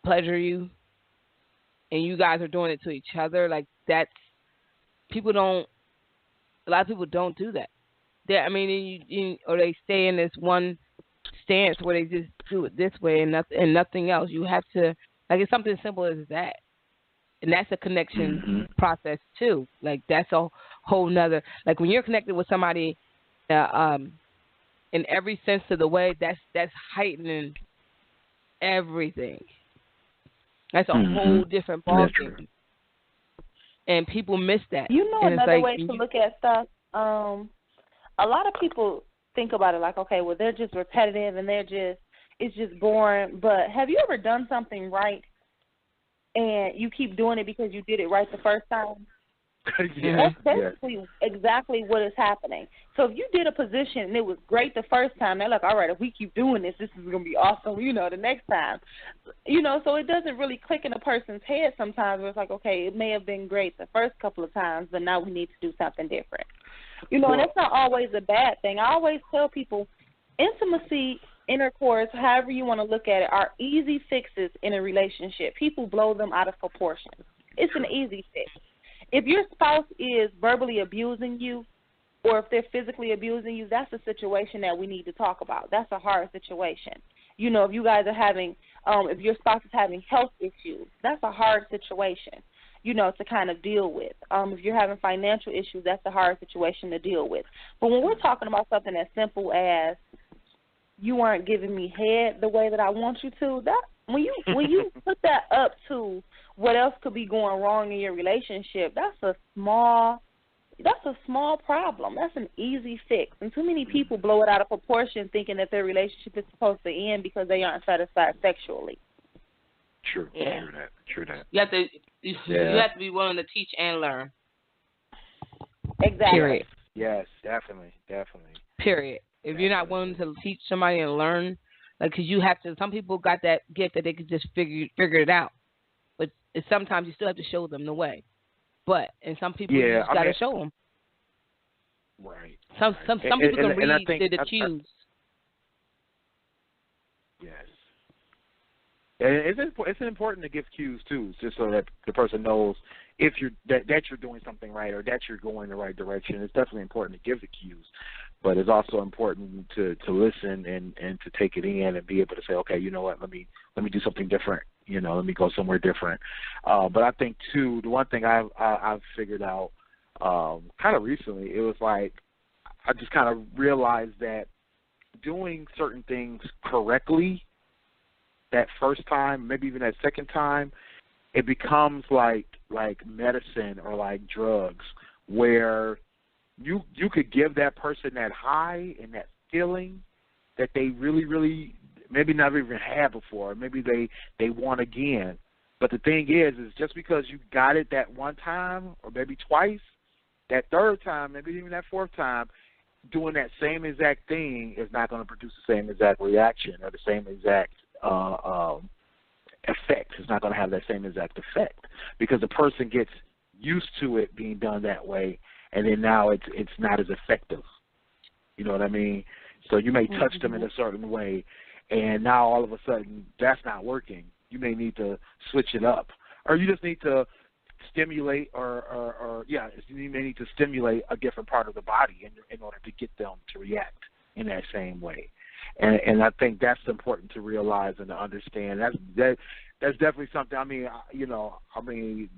pleasure you, and you guys are doing it to each other? Like that's people don't. A lot of people don't do that. Or they stay in this one stance where they just do it this way and nothing else. You have to it's something simple as that. And that's a connection process too. Like that's a whole nother. Like when you're connected with somebody, in every sense of the way, that's heightening everything. That's a whole different ballgame. And people miss that. Another way to look at stuff. A lot of people think about it like, okay, well they're just repetitive and it's just boring. But have you ever done something right? And you keep doing it because you did it right the first time? That's basically exactly what is happening. So if you did a position and it was great the first time, they're like, all right, if we keep doing this, this is going to be awesome, the next time. So it doesn't really click in a person's head sometimes where it's like, okay, it may have been great the first couple of times, but now we need to do something different. And that's not always a bad thing. I always tell people intimacy, intercourse, however you want to look at it, are easy fixes in a relationship. People blow them out of proportion. It's an easy fix. If your spouse is verbally abusing you or if they're physically abusing you, that's a situation that we need to talk about. That's a hard situation. If you guys are having, if your spouse is having health issues, that's a hard situation, to kind of deal with. If you're having financial issues, that's a hard situation to deal with. But when we're talking about something as simple as you aren't giving me head the way that I want you to, that when you put that up to what else could be going wrong in your relationship, that's a small problem. That's an easy fix. And too many people blow it out of proportion thinking that their relationship is supposed to end because they aren't satisfied sexually. True. Yeah. True that. You have to be willing to teach and learn. Exactly. Period. Yes, definitely. Period. If you're not willing to teach somebody and learn, because you have to. Some people got that gift that they could just figure it out, but sometimes you still have to show them the way. And some people you just got to show them. Right. Some people can read the cues. Yes. And it's important to give cues too, just so that the person knows if you're doing something right or that you're going the right direction. It's definitely important to give the cues, but it's also important to listen and to take it in and be able to say, okay, you know what, let me do something different. Let me go somewhere different. But I think too, the one thing I've figured out kind of recently, it was like I just kind of realized that doing certain things correctly that first time, maybe even that second time, it becomes like medicine or like drugs, where you could give that person that high and that feeling that they really, really maybe never even had before. Maybe they want again. But the thing is just because you got it that one time or maybe twice, that third time, maybe even that fourth time, doing that same exact thing is not going to produce the same exact reaction or the same exact effect. It's not going to have that same exact effect because the person gets used to it being done that way, and then now it's not as effective. You know what I mean? So you may touch them in a certain way, and now all of a sudden that's not working. You may need to switch it up, or you just need to stimulate, you may need to stimulate a different part of the body in order to get them to react in that same way. And I think that's important to realize and to understand. That's definitely something. I mean,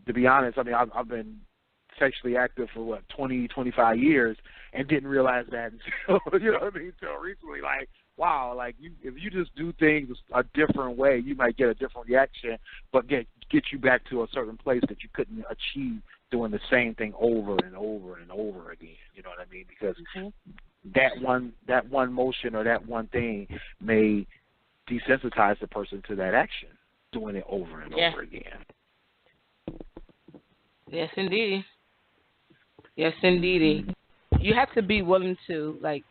to be honest, I've been sexually active for 20, 25 years and didn't realize that until until recently. Like, wow, like if you just do things a different way, you might get a different reaction, but get you back to a certain place that you couldn't achieve doing the same thing over and over and over again. You know what I mean? Because that one motion or that one thing may desensitize the person to that action, doing it over and over again. Yes, indeed. Yes, indeed. You have to be willing to, like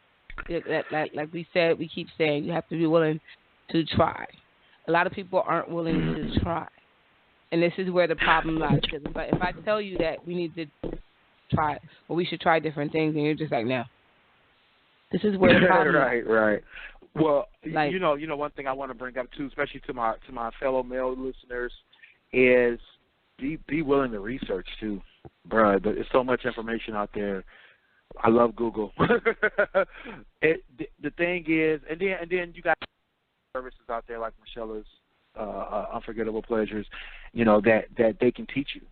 we said, we keep saying, you have to be willing to try. A lot of people aren't willing to try. And this is where the problem lies. But if I tell you that we need to try, or we should try different things, and you're just like, no. This is where the problem lies. Right. Well, like, one thing I want to bring up too, especially to my fellow male listeners, is be willing to research too, bro. There's so much information out there. I love Google. The thing is, and then you got services out there like Michella's Unforgettable Pleasures, that they can teach you.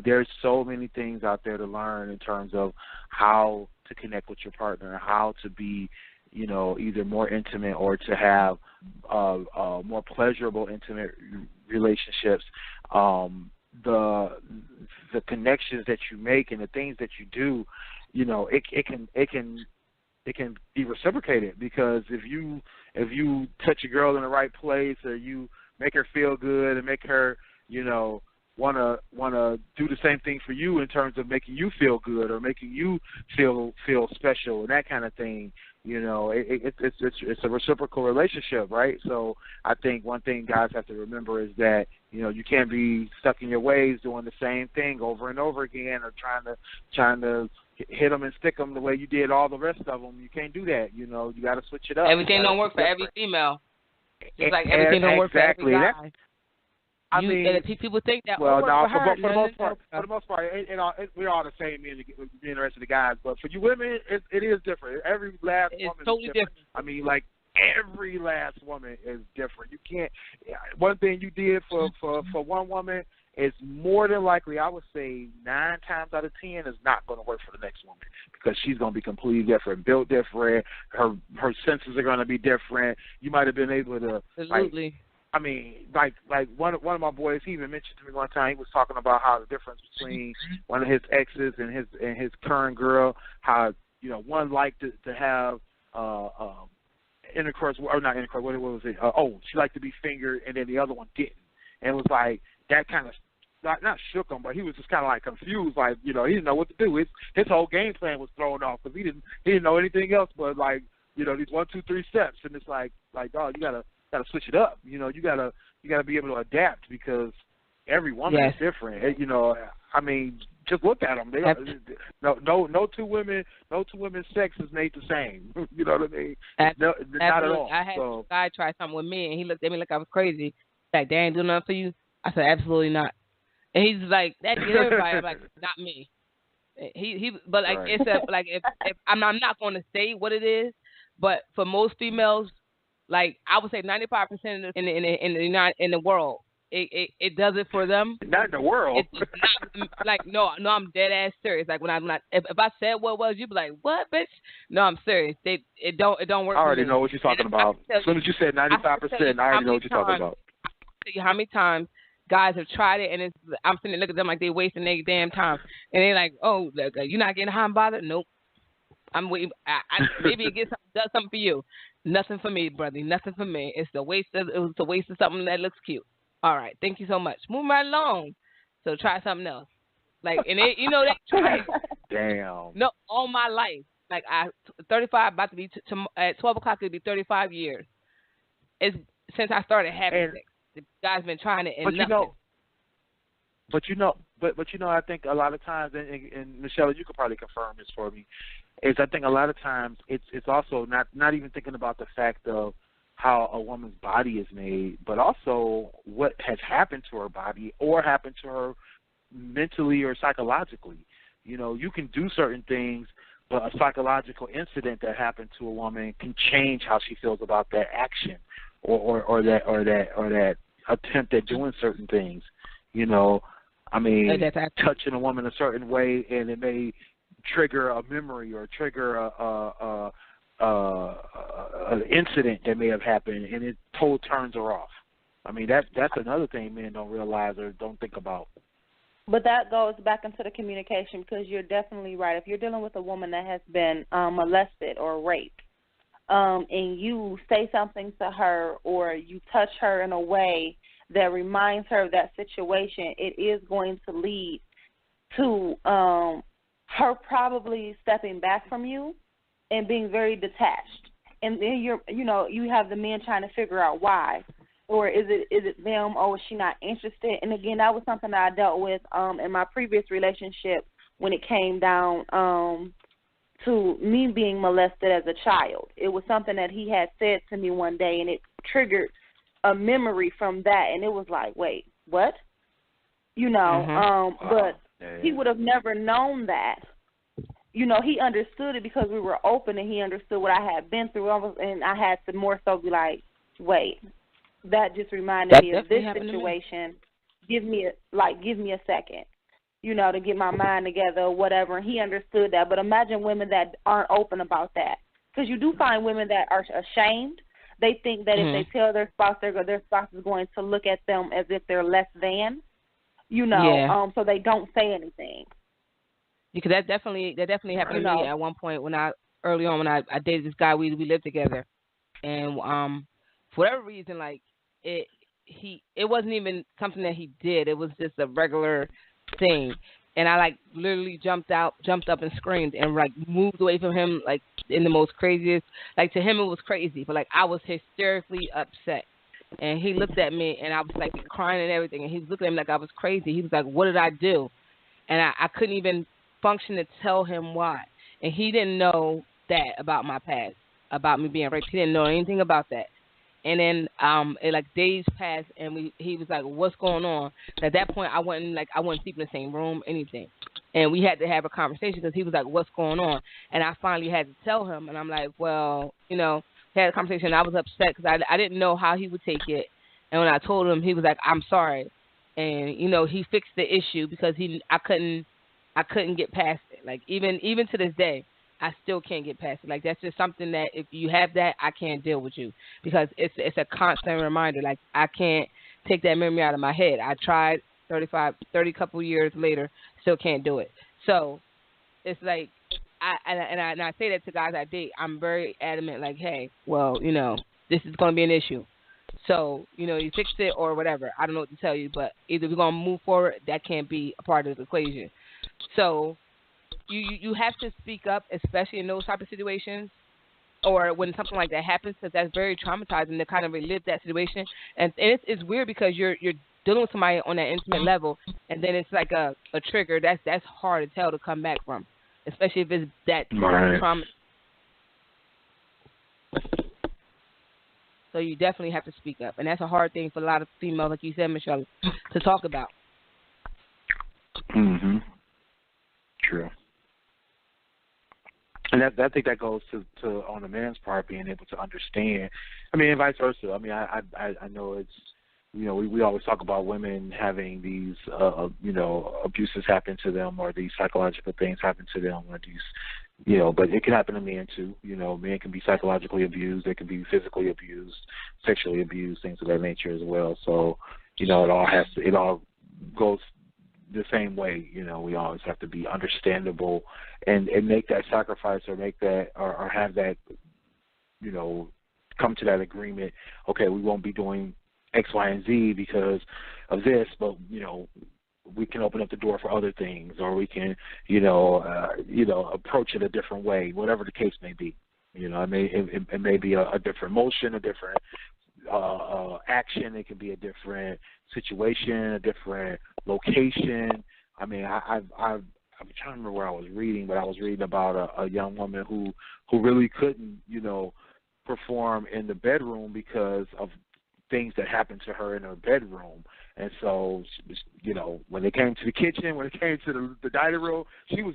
There's so many things out there to learn in terms of how to connect with your partner, how to be, either more intimate or to have more pleasurable, intimate relationships. The connections that you make and the things that you do, it can be reciprocated, because if you touch a girl in the right place, or you make her feel good and make her, wanna do the same thing for you in terms of making you feel good or making you feel special and that kind of thing, it's a reciprocal relationship, right? So I think one thing guys have to remember is that you can't be stuck in your ways doing the same thing over and over again, or trying to hit them and stick them the way you did all the rest of them. You can't do that. You got to switch it up. Everything don't work for every female. Just like everything don't work for every guy. People think that. Well, for the most part, we're all the same. Being the rest of the guys, but for you women, it is different. Every last woman is totally different. I mean, like, every last woman is different. You can't. One thing you did for one woman is more than likely, I would say 9 times out of 10, is not going to work for the next woman, because she's going to be completely different, built different. Her senses are going to be different. You might have been able to. Absolutely. Like one of my boys, he even mentioned to me one time, he was talking about how the difference between one of his exes and his current girl, how one liked to have intercourse, or not intercourse, what was it? She liked to be fingered, and then the other one didn't. And it was like, that kind of not shook him, but he was just kind of like confused, like, he didn't know what to do. His whole game plan was thrown off, because he didn't know anything else but, like, these 1, 2, 3 steps, and it's like, oh, you gotta switch it up. You gotta be able to adapt, because every woman is different. Just look at them. No two women's sex is made the same. You know what I mean? No, not at all. I had a guy try something with me, and he looked at me like I was crazy. Like, they ain't doing nothing for you. I said, absolutely not. And he's like, that get everybody. I'm like, not me. But like, right. If I'm not going to say what it is, but for most females, like, I would say 95% in the world, it does it for them. Not in the world. It's not, like no, I'm dead ass serious. Like when if I said what was, you'd be like, what, bitch? No, I'm serious. It don't work. I already for me. know what you're talking about. As soon as you said 95%, I already know what you're talking about. Tell you how many times guys have tried it, and I'm sitting there looking at them like they're wasting their damn time, and they're like, oh, you're not getting hot and bothered? Nope. I'm waiting. Maybe it does something for you. Nothing for me, brother. Nothing for me. It was the waste of something that looks cute. All right, thank you so much. Move right along. So try something else. Like, and they try. Damn. No, all my life. Like 35, about to be at 12 o'clock. It'll be 35 years. It's since I started having sex. The guy's been trying it, and nothing. But I think a lot of times, and Michelle, you could probably confirm this for me, is I think a lot of times it's also not even thinking about the fact of how a woman's body is made, but also what has happened to her body or happened to her mentally or psychologically. You know, you can do certain things, but a psychological incident that happened to a woman can change how she feels about that action or that attempt at doing certain things. You know, I mean, touching a woman a certain way, and it may trigger a memory or trigger an incident that may have happened, and it totally turns her off. I mean, that's another thing men don't realize or don't think about. But that goes back into the communication, because you're definitely right. If you're dealing with a woman that has been molested or raped, and you say something to her or you touch her in a way that reminds her of that situation, it is going to lead to her probably stepping back from you and being very detached. And then you have the men trying to figure out why. Or is it them, or is she not interested? And again, that was something that I dealt with in my previous relationship when it came down to me being molested as a child. It was something that he had said to me one day, and it triggered a memory from that, and it was like, wait, what? But he would have never known that. You know, he understood it because we were open, and he understood what I had been through, and I had to more so be like, wait, that just reminded me of this situation. Give me a second, to get my mind together or whatever. And he understood that. But imagine women that aren't open about that, because you do find women that are ashamed. They think that if they tell their spouse, their spouse is going to look at them as if they're less than, so they don't say anything. Because that definitely happened to me at one point early on when I dated this guy. We lived together, and for whatever reason, like it wasn't even something that he did. It was just a regular thing, and I literally jumped up and screamed and moved away from him in the most craziest. To him it was crazy, but I was hysterically upset. And he looked at me, and I was crying and everything, and he was looking at me like I was crazy. He was like, "What did I do?" And I couldn't even function to tell him why. And he didn't know that about my past, about me being raped. He didn't know anything about that. And then days passed, and he was like, "What's going on?" And at that point, I wouldn't sleep in the same room, anything. And we had to have a conversation because he was like, "What's going on?" And I finally had to tell him, and I'm like, "Well, had a conversation." And I was upset because I didn't know how he would take it. And when I told him, he was like, "I'm sorry," and he fixed the issue because I couldn't get past it. Even to this day, I still can't get past it. That's just something that if you have that, I can't deal with you because it's a constant reminder. I can't take that memory out of my head. I tried 30 couple years later, still can't do it. So it's I say that to guys I date. I'm very adamant. Hey, well, this is going to be an issue. So, you fix it or whatever. I don't know what to tell you, but either we're going to move forward. That can't be a part of the equation. So you have to speak up, especially in those type of situations or when something like that happens, because that's very traumatizing to kind of relive that situation. And it's weird because you're dealing with somebody on that intimate level, and then it's like a trigger. That's hard to tell to come back from, especially if it's that trauma. So you definitely have to speak up, and that's a hard thing for a lot of females, like you said, Michelle, to talk about. Mm-hmm. True. And I think that goes to on the man's part being able to understand. I mean, and vice versa. I mean, I know we always talk about women having these, abuses happen to them, or these psychological things happen to them, or these, but it can happen to men too. Men can be psychologically abused, they can be physically abused, sexually abused, things of that nature as well. So, it all goes the same way. We always have to be understandable and make that sacrifice, or make that, or have that, come to that agreement. Okay, we won't be doing X, Y, and Z because of this, but we can open up the door for other things, or we can approach it a different way, whatever the case may be. It may be a different motion, a different action. It can be a different situation, a different location. I'm trying to remember where I was reading, but I was reading about a young woman who really couldn't perform in the bedroom because of things that happened to her in her bedroom. And so, when it came to the kitchen, when it came to the dining room, she was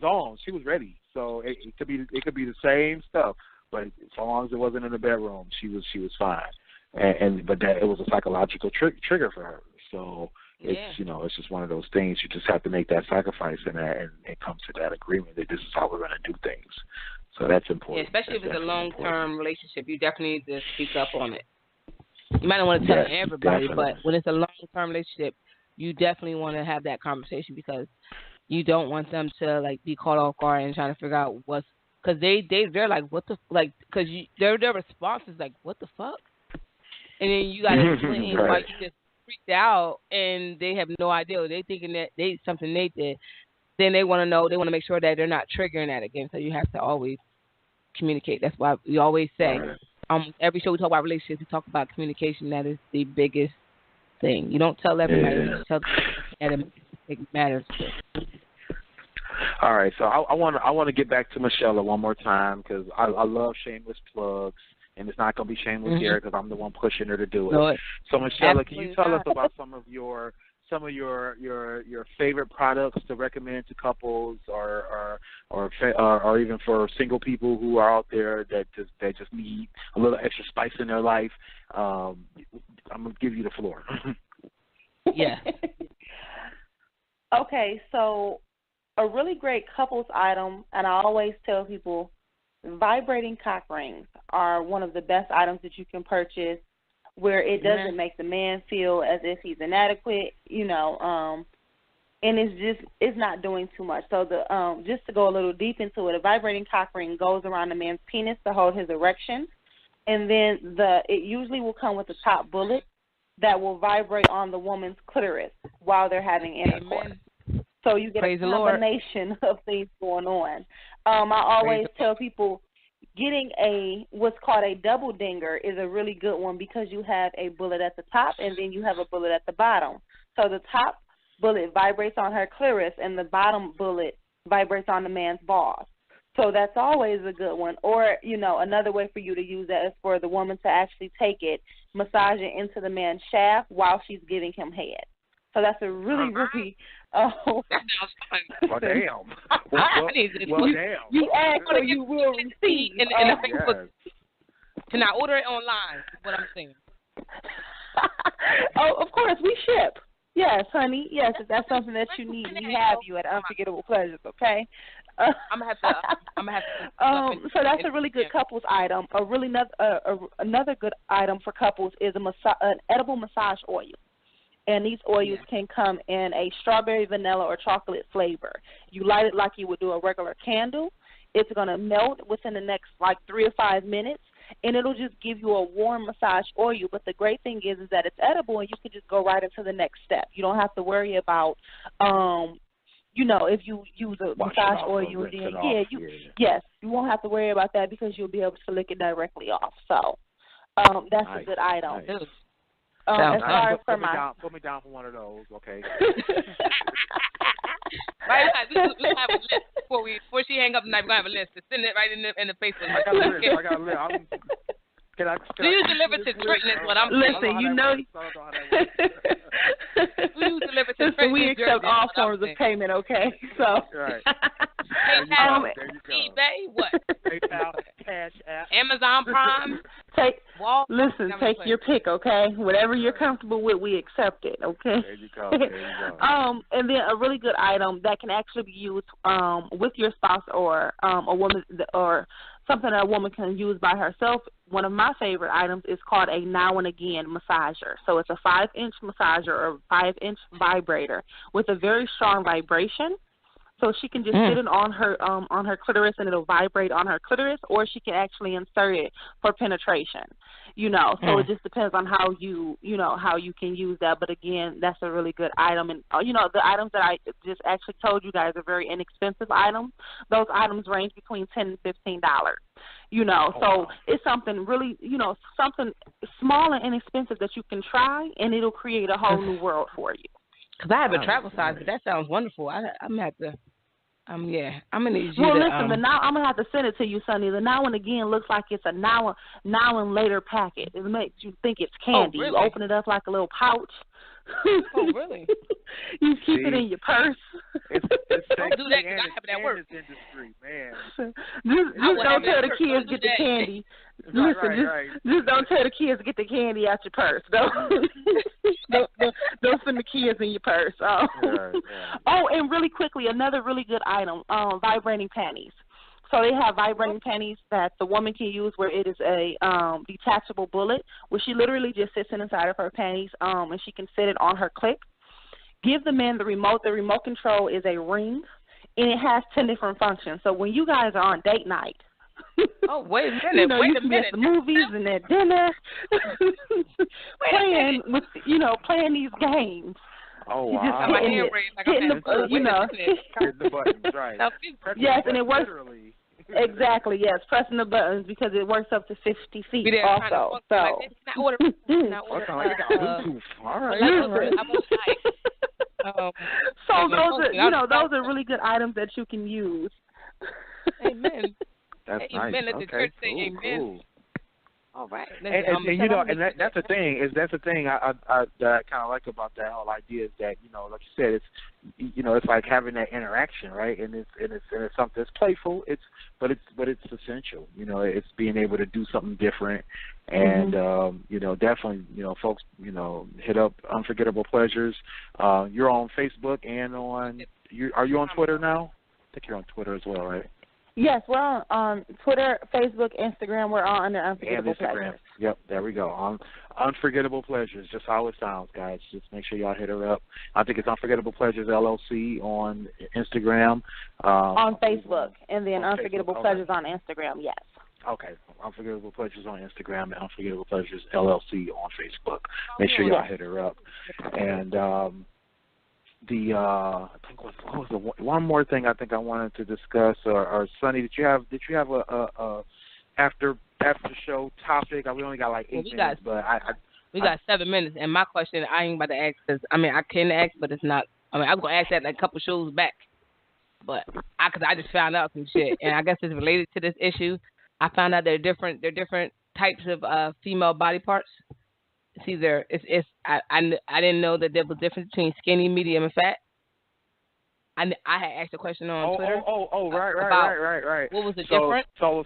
ready. So it could be the same stuff, but so long as it wasn't in the bedroom, she was fine. But that it was a psychological trigger for her. So it's just one of those things. You just have to make that sacrifice and come to that agreement that this is how we're going to do things. So that's important. Yeah, especially if it's a long-term relationship, you definitely need to speak up on it. You might not want to tell everybody, but when it's a long-term relationship, you definitely want to have that conversation, because you don't want them to be caught off guard and trying to figure out what's, because they're like, what the, because their response is like, what the fuck? And then you got to explain why you just freaked out, and they have no idea. They thinking that something they did. Then they want to know. They want to make sure that they're not triggering that again. So you have to always communicate. That's why we always say, every show we talk about relationships, we talk about communication. That is the biggest thing. You don't tell everybody. You just tell them that it matters. All right. So I want to get back to Michella one more time, because I love shameless plugs. And it's not going to be shameless here, because I'm the one pushing her to do it. So, Michella, can you tell us about some of your favorite products to recommend to couples, or even for single people who are out there that just need a little extra spice in their life? I'm going to give you the floor. Yeah. Okay, so a really great couples item, and I always tell people, vibrating cock rings are one of the best items that you can purchase, where it doesn't make the man feel as if he's inadequate, and it's not doing too much. So just to go a little deep into it, a vibrating cock ring goes around the man's penis to hold his erection, and then it usually will come with a top bullet that will vibrate on the woman's clitoris while they're having intercourse. So you get a combination of things going on. I always tell people getting what's called a double dinger is a really good one, because you have a bullet at the top and then you have a bullet at the bottom. So the top bullet vibrates on her clitoris and the bottom bullet vibrates on the man's balls. So that's always a good one. Or, another way for you to use that is for the woman to actually take it, massage it into the man's shaft while she's giving him head. So that's a really, really... that sounds fun. Well, damn. Damn. You ask or you will receive. In the Facebook. Can I order it online? Is what I'm saying. Oh, of course, we ship. Yes, honey. Yes, if that's something that you need, we have you at Unforgettable Pleasures, okay? I'm gonna have to. So that's a really good couples item. Another good item for couples is an edible massage oil. And these oils can come in a strawberry, vanilla, or chocolate flavor. You light it like you would do a regular candle. It's going to melt within the next 3 or 5 minutes, and it'll just give you a warm massage oil. But the great thing is that it's edible, and you can just go right into the next step. You don't have to worry about, if you use a massage oil, yes, you won't have to worry about that, because you'll be able to lick it directly off. So that's a good item. Nice. As far as for put me down for one of those, okay? Right, we have a list before she hang up tonight. We're gonna have a list to send it right in the Facebook. I got a list. Do you deliver to Trenton? Is what I'm saying. Listen, we deliver to Trenton. We accept all forms of payment, okay? So. Right. PayPal, There you go. eBay, what? PayPal, Cash App, Amazon Prime. Listen, take your pick, okay? Whatever you're comfortable with, we accept it, okay? There you go. There you go. And then a really good item that can actually be used with your spouse or a woman or something that a woman can use by herself. One of my favorite items is called a now and again massager. So it's a 5-inch massager or 5-inch vibrator with a very strong vibration. So she can just sit it on her clitoris and it'll vibrate on her clitoris, or she can actually insert it for penetration. So it just depends on how you can use that. But again, that's a really good item. And the items that I just actually told you guys are very inexpensive items. Those items range between $10 and $15. So it's something really, something small and inexpensive that you can try, and it'll create a whole new world for you. Because I have a travel size, but that sounds wonderful. I'm gonna have to. I'm gonna need you. Well, listen, I'm gonna have to send it to you, Sonny. The now and again looks like it's a now and later packet. It makes you think it's candy. Oh, really? You open it up like a little pouch. Oh, really? You keep it in your purse. It's don't do that because I have it at work. Industry, man. Just don't tell the kids get the candy. Listen, just don't tell the kids to get the candy out your purse. Don't send the kids in your purse. Oh, and really quickly, another really good item: vibrating panties. So they have vibrating panties that the woman can use where it is a detachable bullet, where she literally just sits inside of her panties, and she can sit it on her clit. Give the man the remote. The remote control is a ring, and it has 10 different functions. So when you guys are on date night, oh, wait a minute, you can miss the movies and that dinner, playing these games. Oh, wow. wow. My hand raised like hitting the buttons, right. Yes, and it works. Literally. Exactly, yes, pressing the buttons because it works up to 50 feet also. So. So those are really good items that you can use. Amen. That's amen. Nice. Let the church say amen. Cool. All right. And that's the thing. That's the thing I kind of like about that whole idea is that like you said, it's like having that interaction, right? And it's something that's playful. But it's essential. It's being able to do something different. And definitely, folks, hit up Unforgettable Pleasures. You're on Facebook and are you on Twitter now? I think you're on Twitter as well, right? Yes, we're on Twitter, Facebook, Instagram. We're all under Unforgettable Pleasures. Yep, there we go. Unforgettable Pleasures, just how it sounds, guys. Just make sure y'all hit her up. I think it's Unforgettable Pleasures LLC on Instagram. On Facebook, and then Unforgettable Pleasures on Instagram, yes. Okay, Unforgettable Pleasures on Instagram and Unforgettable Pleasures LLC on Facebook. Make sure y'all hit her up. And I think what was the one more thing I think I wanted to discuss, or Sonny, did you have a after show topic? We only got like 8 minutes, but we got 7 minutes. And my question, I ain't about to ask because I can ask, but it's not. I was gonna ask that like a couple shows back, but because I just found out some shit, and I guess it's related to this issue. I found out there are different types of female body parts. It's either I didn't know that there was a difference between skinny, medium, and fat. I had asked a question on Twitter. Right. What was the difference? So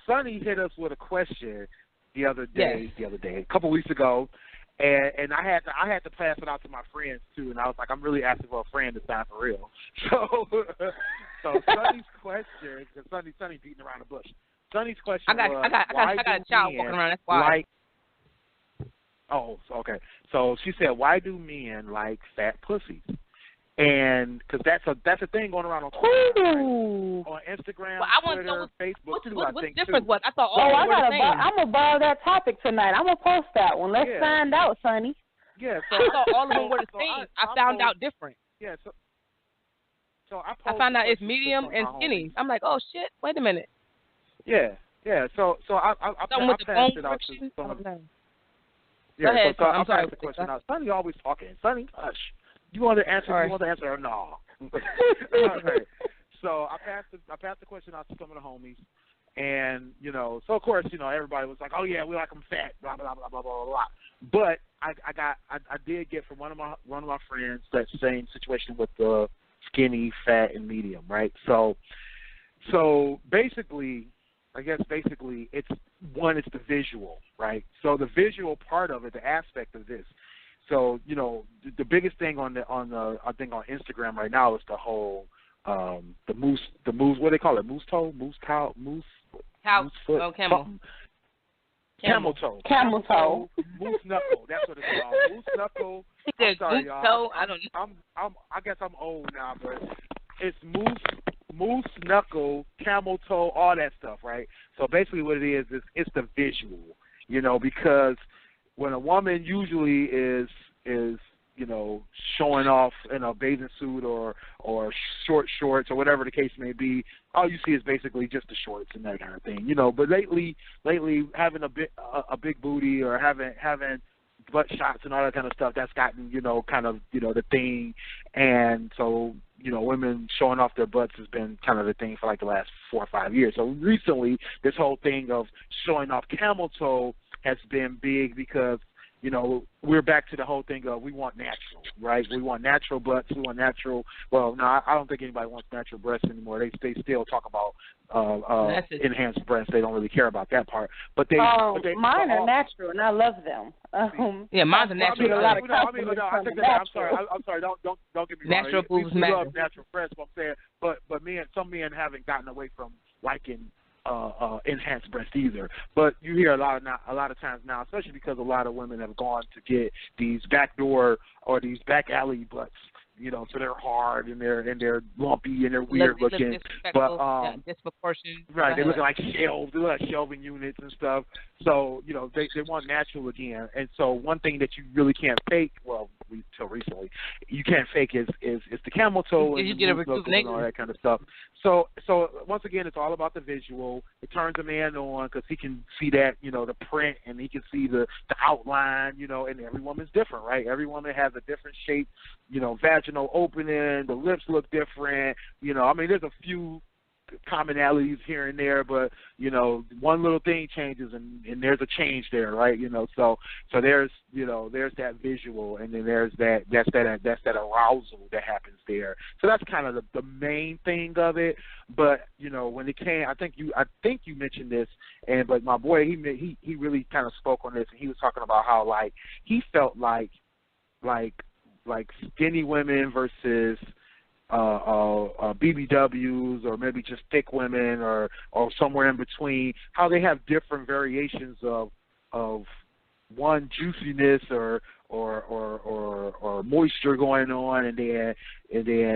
Sonny hit us with a question the other day, a couple weeks ago, and I had to pass it out to my friends too, and I was like, I'm really asking for a friend this time for real. So Sonny's question, because Sonny beating around the bush. Sonny's question I got a child walking around. That's why. Oh, okay. So she said, "Why do men like fat pussies?" And because that's a thing going around on Twitter, right? On Instagram, Twitter, Facebook. What's different? What I thought all were the same. I'm gonna borrow that topic tonight. I'm gonna post that one. Let's find out, Sonny. Yeah. So I thought all of them were the same. I found out different. Yeah. So I found out it's medium and skinny. I'm like, oh shit! Wait a minute. Yeah. So I passed it out to some. Yeah, ahead, so I'm I'll sorry. pass the question out. Sonny always talking. Sonny, hush. You want to answer? Sorry. You want to answer or no? Okay. So I passed the question out to some of the homies, and so of course everybody was like, oh yeah, we like them fat, blah blah blah blah blah blah. But I did get from one of my friends that same situation with the skinny, fat, and medium, right? So basically, it's the visual, right? So the visual part of it, the aspect of this. So, you know, the biggest thing I think on Instagram right now is the whole the moose, what do they call it? Moose toe, moose cow, moose foot, camel. Camel toe. Camel toe. Moose knuckle. That's what it's called. Moose knuckle. I'm sorry, y'all. Toe, I don't know. I guess I'm old now, but it's moose knuckle, camel toe, all that stuff, right? So basically, what it is it's the visual, you know, because when a woman usually is you know, showing off in a bathing suit or short shorts or whatever the case may be, all you see is basically just the shorts and that kind of thing, you know. But lately having a big booty or having butt shots and all that kind of stuff, that's gotten, you know, kind of, you know, the thing. And so, you know, women showing off their butts has been kind of the thing for like the last 4 or 5 years. So recently, this whole thing of showing off camel toe has been big because, you know, we're back to the whole thing of we want natural, right? We want natural butts. We want natural. Well, no, I don't think anybody wants natural breasts anymore. They still talk about enhanced breasts. They don't really care about that part. But mine are natural, and I love them. Yeah, mine's a natural. I'm sorry. Don't get me wrong. Natural boobs we matter. love natural breasts. But I'm saying, but some men haven't gotten away from liking enhanced breast either. But you hear a lot of times now, especially because a lot of women have gone to get these backdoor or these back alley butts, you know, so they're hard and they're lumpy and they're weird looking, but disproportionate. Right, they look like shelves, they look like shelving units and stuff. So, you know, they want natural again. And so one thing that you really can't fake, well, until recently, you can't fake is the camel toe and the and all that kind of stuff. So once again, it's all about the visual. It turns a man on because he can see that, you know, the print, and he can see the outline, you know, and every woman's different, right? Every woman has a different shape, you know, vaginal opening, the lips look different, you know. I mean, there's a few commonalities here and there, but, you know, one little thing changes and there's a change there, right? You know, so there's, you know, there's that visual, and then there's that's that arousal that happens there. So that's kind of the main thing of it. But, you know, when it came, I think you mentioned this, but my boy he really kind of spoke on this, and he was talking about how, like, he felt like skinny women versus BBWs, or maybe just thick women, or somewhere in between, how they have different variations of one, juiciness or moisture going on, and then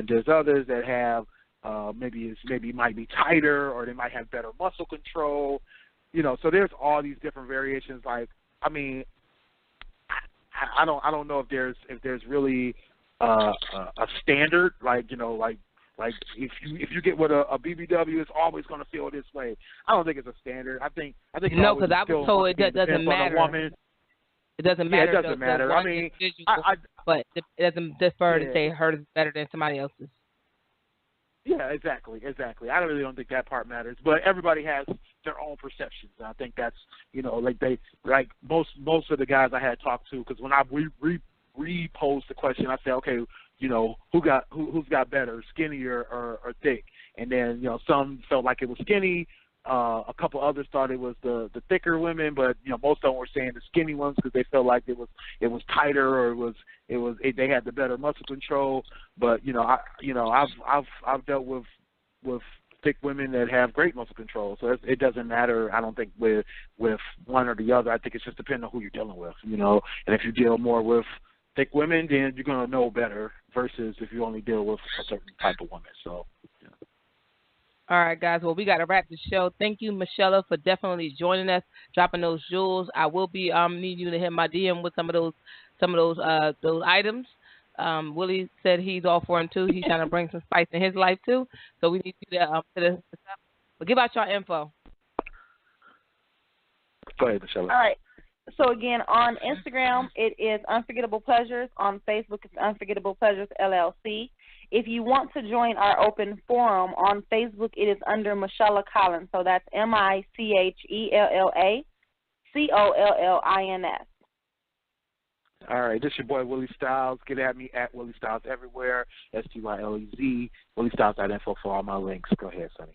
there's others that have maybe might be tighter, or they might have better muscle control, you know. So there's all these different variations. Like, I mean, I don't know if there's really a standard, like, you know, like if you get with a BBW, it's always going to feel this way. I don't think it's a standard. I think no, because I was told it doesn't matter. It doesn't matter. Yeah, it doesn't matter. I mean, but it doesn't differ to say hers is better than somebody else's. Yeah, exactly. I really don't think that part matters. But everybody has their own perceptions. And I think that's, you know, like most of the guys I had talked to, because when I reposed the question, I said, okay, you know, who's got better, skinny or thick? And then, you know, some felt like it was skinny. A couple others thought it was the thicker women, but, you know, most of them were saying the skinny ones because they felt like it was tighter, or they had the better muscle control. But, you know, I've dealt with thick women that have great muscle control, so it doesn't matter. I don't think with one or the other. I think it's just depending on who you're dealing with, you know. And if you deal more with thick women, then you're gonna know better versus if you only deal with a certain type of woman. So. Yeah. All right, guys. Well, we got to wrap the show. Thank you, Michella, for definitely joining us, dropping those jewels. I will be needing you to hit my DM with some of those items. Willie said he's all for him too. He's trying to bring some spice in his life too. So we need you to but give out your info. Go ahead, Michelle. All right. So again, on Instagram it is Unforgettable Pleasures. On Facebook it's Unforgettable Pleasures LLC. If you want to join our open forum on Facebook, it is under Michella Collins. So that's MiChella Collins. All right, this is your boy Willie Styles. Get at me at Willie Styles everywhere, STYLEZ, WillieStyles.info for all my links. Go ahead, Sonny.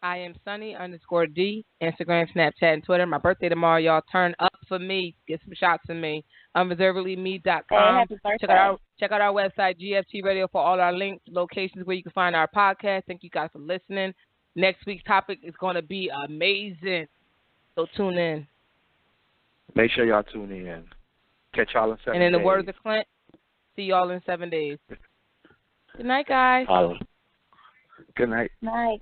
I am Sunny_D, Instagram, Snapchat, and Twitter. My birthday tomorrow, y'all. Turn up for me. Get some shots of me. Unreservedlyme.com. Hey, happy birthday. Check out our website, GFT Radio, for all our links, locations where you can find our podcast. Thank you guys for listening. Next week's topic is going to be amazing. So tune in. Make sure y'all tune in. Catch y'all in 7 days. And in the words of Clint, see y'all in 7 days. Good night, guys. Good night. Night.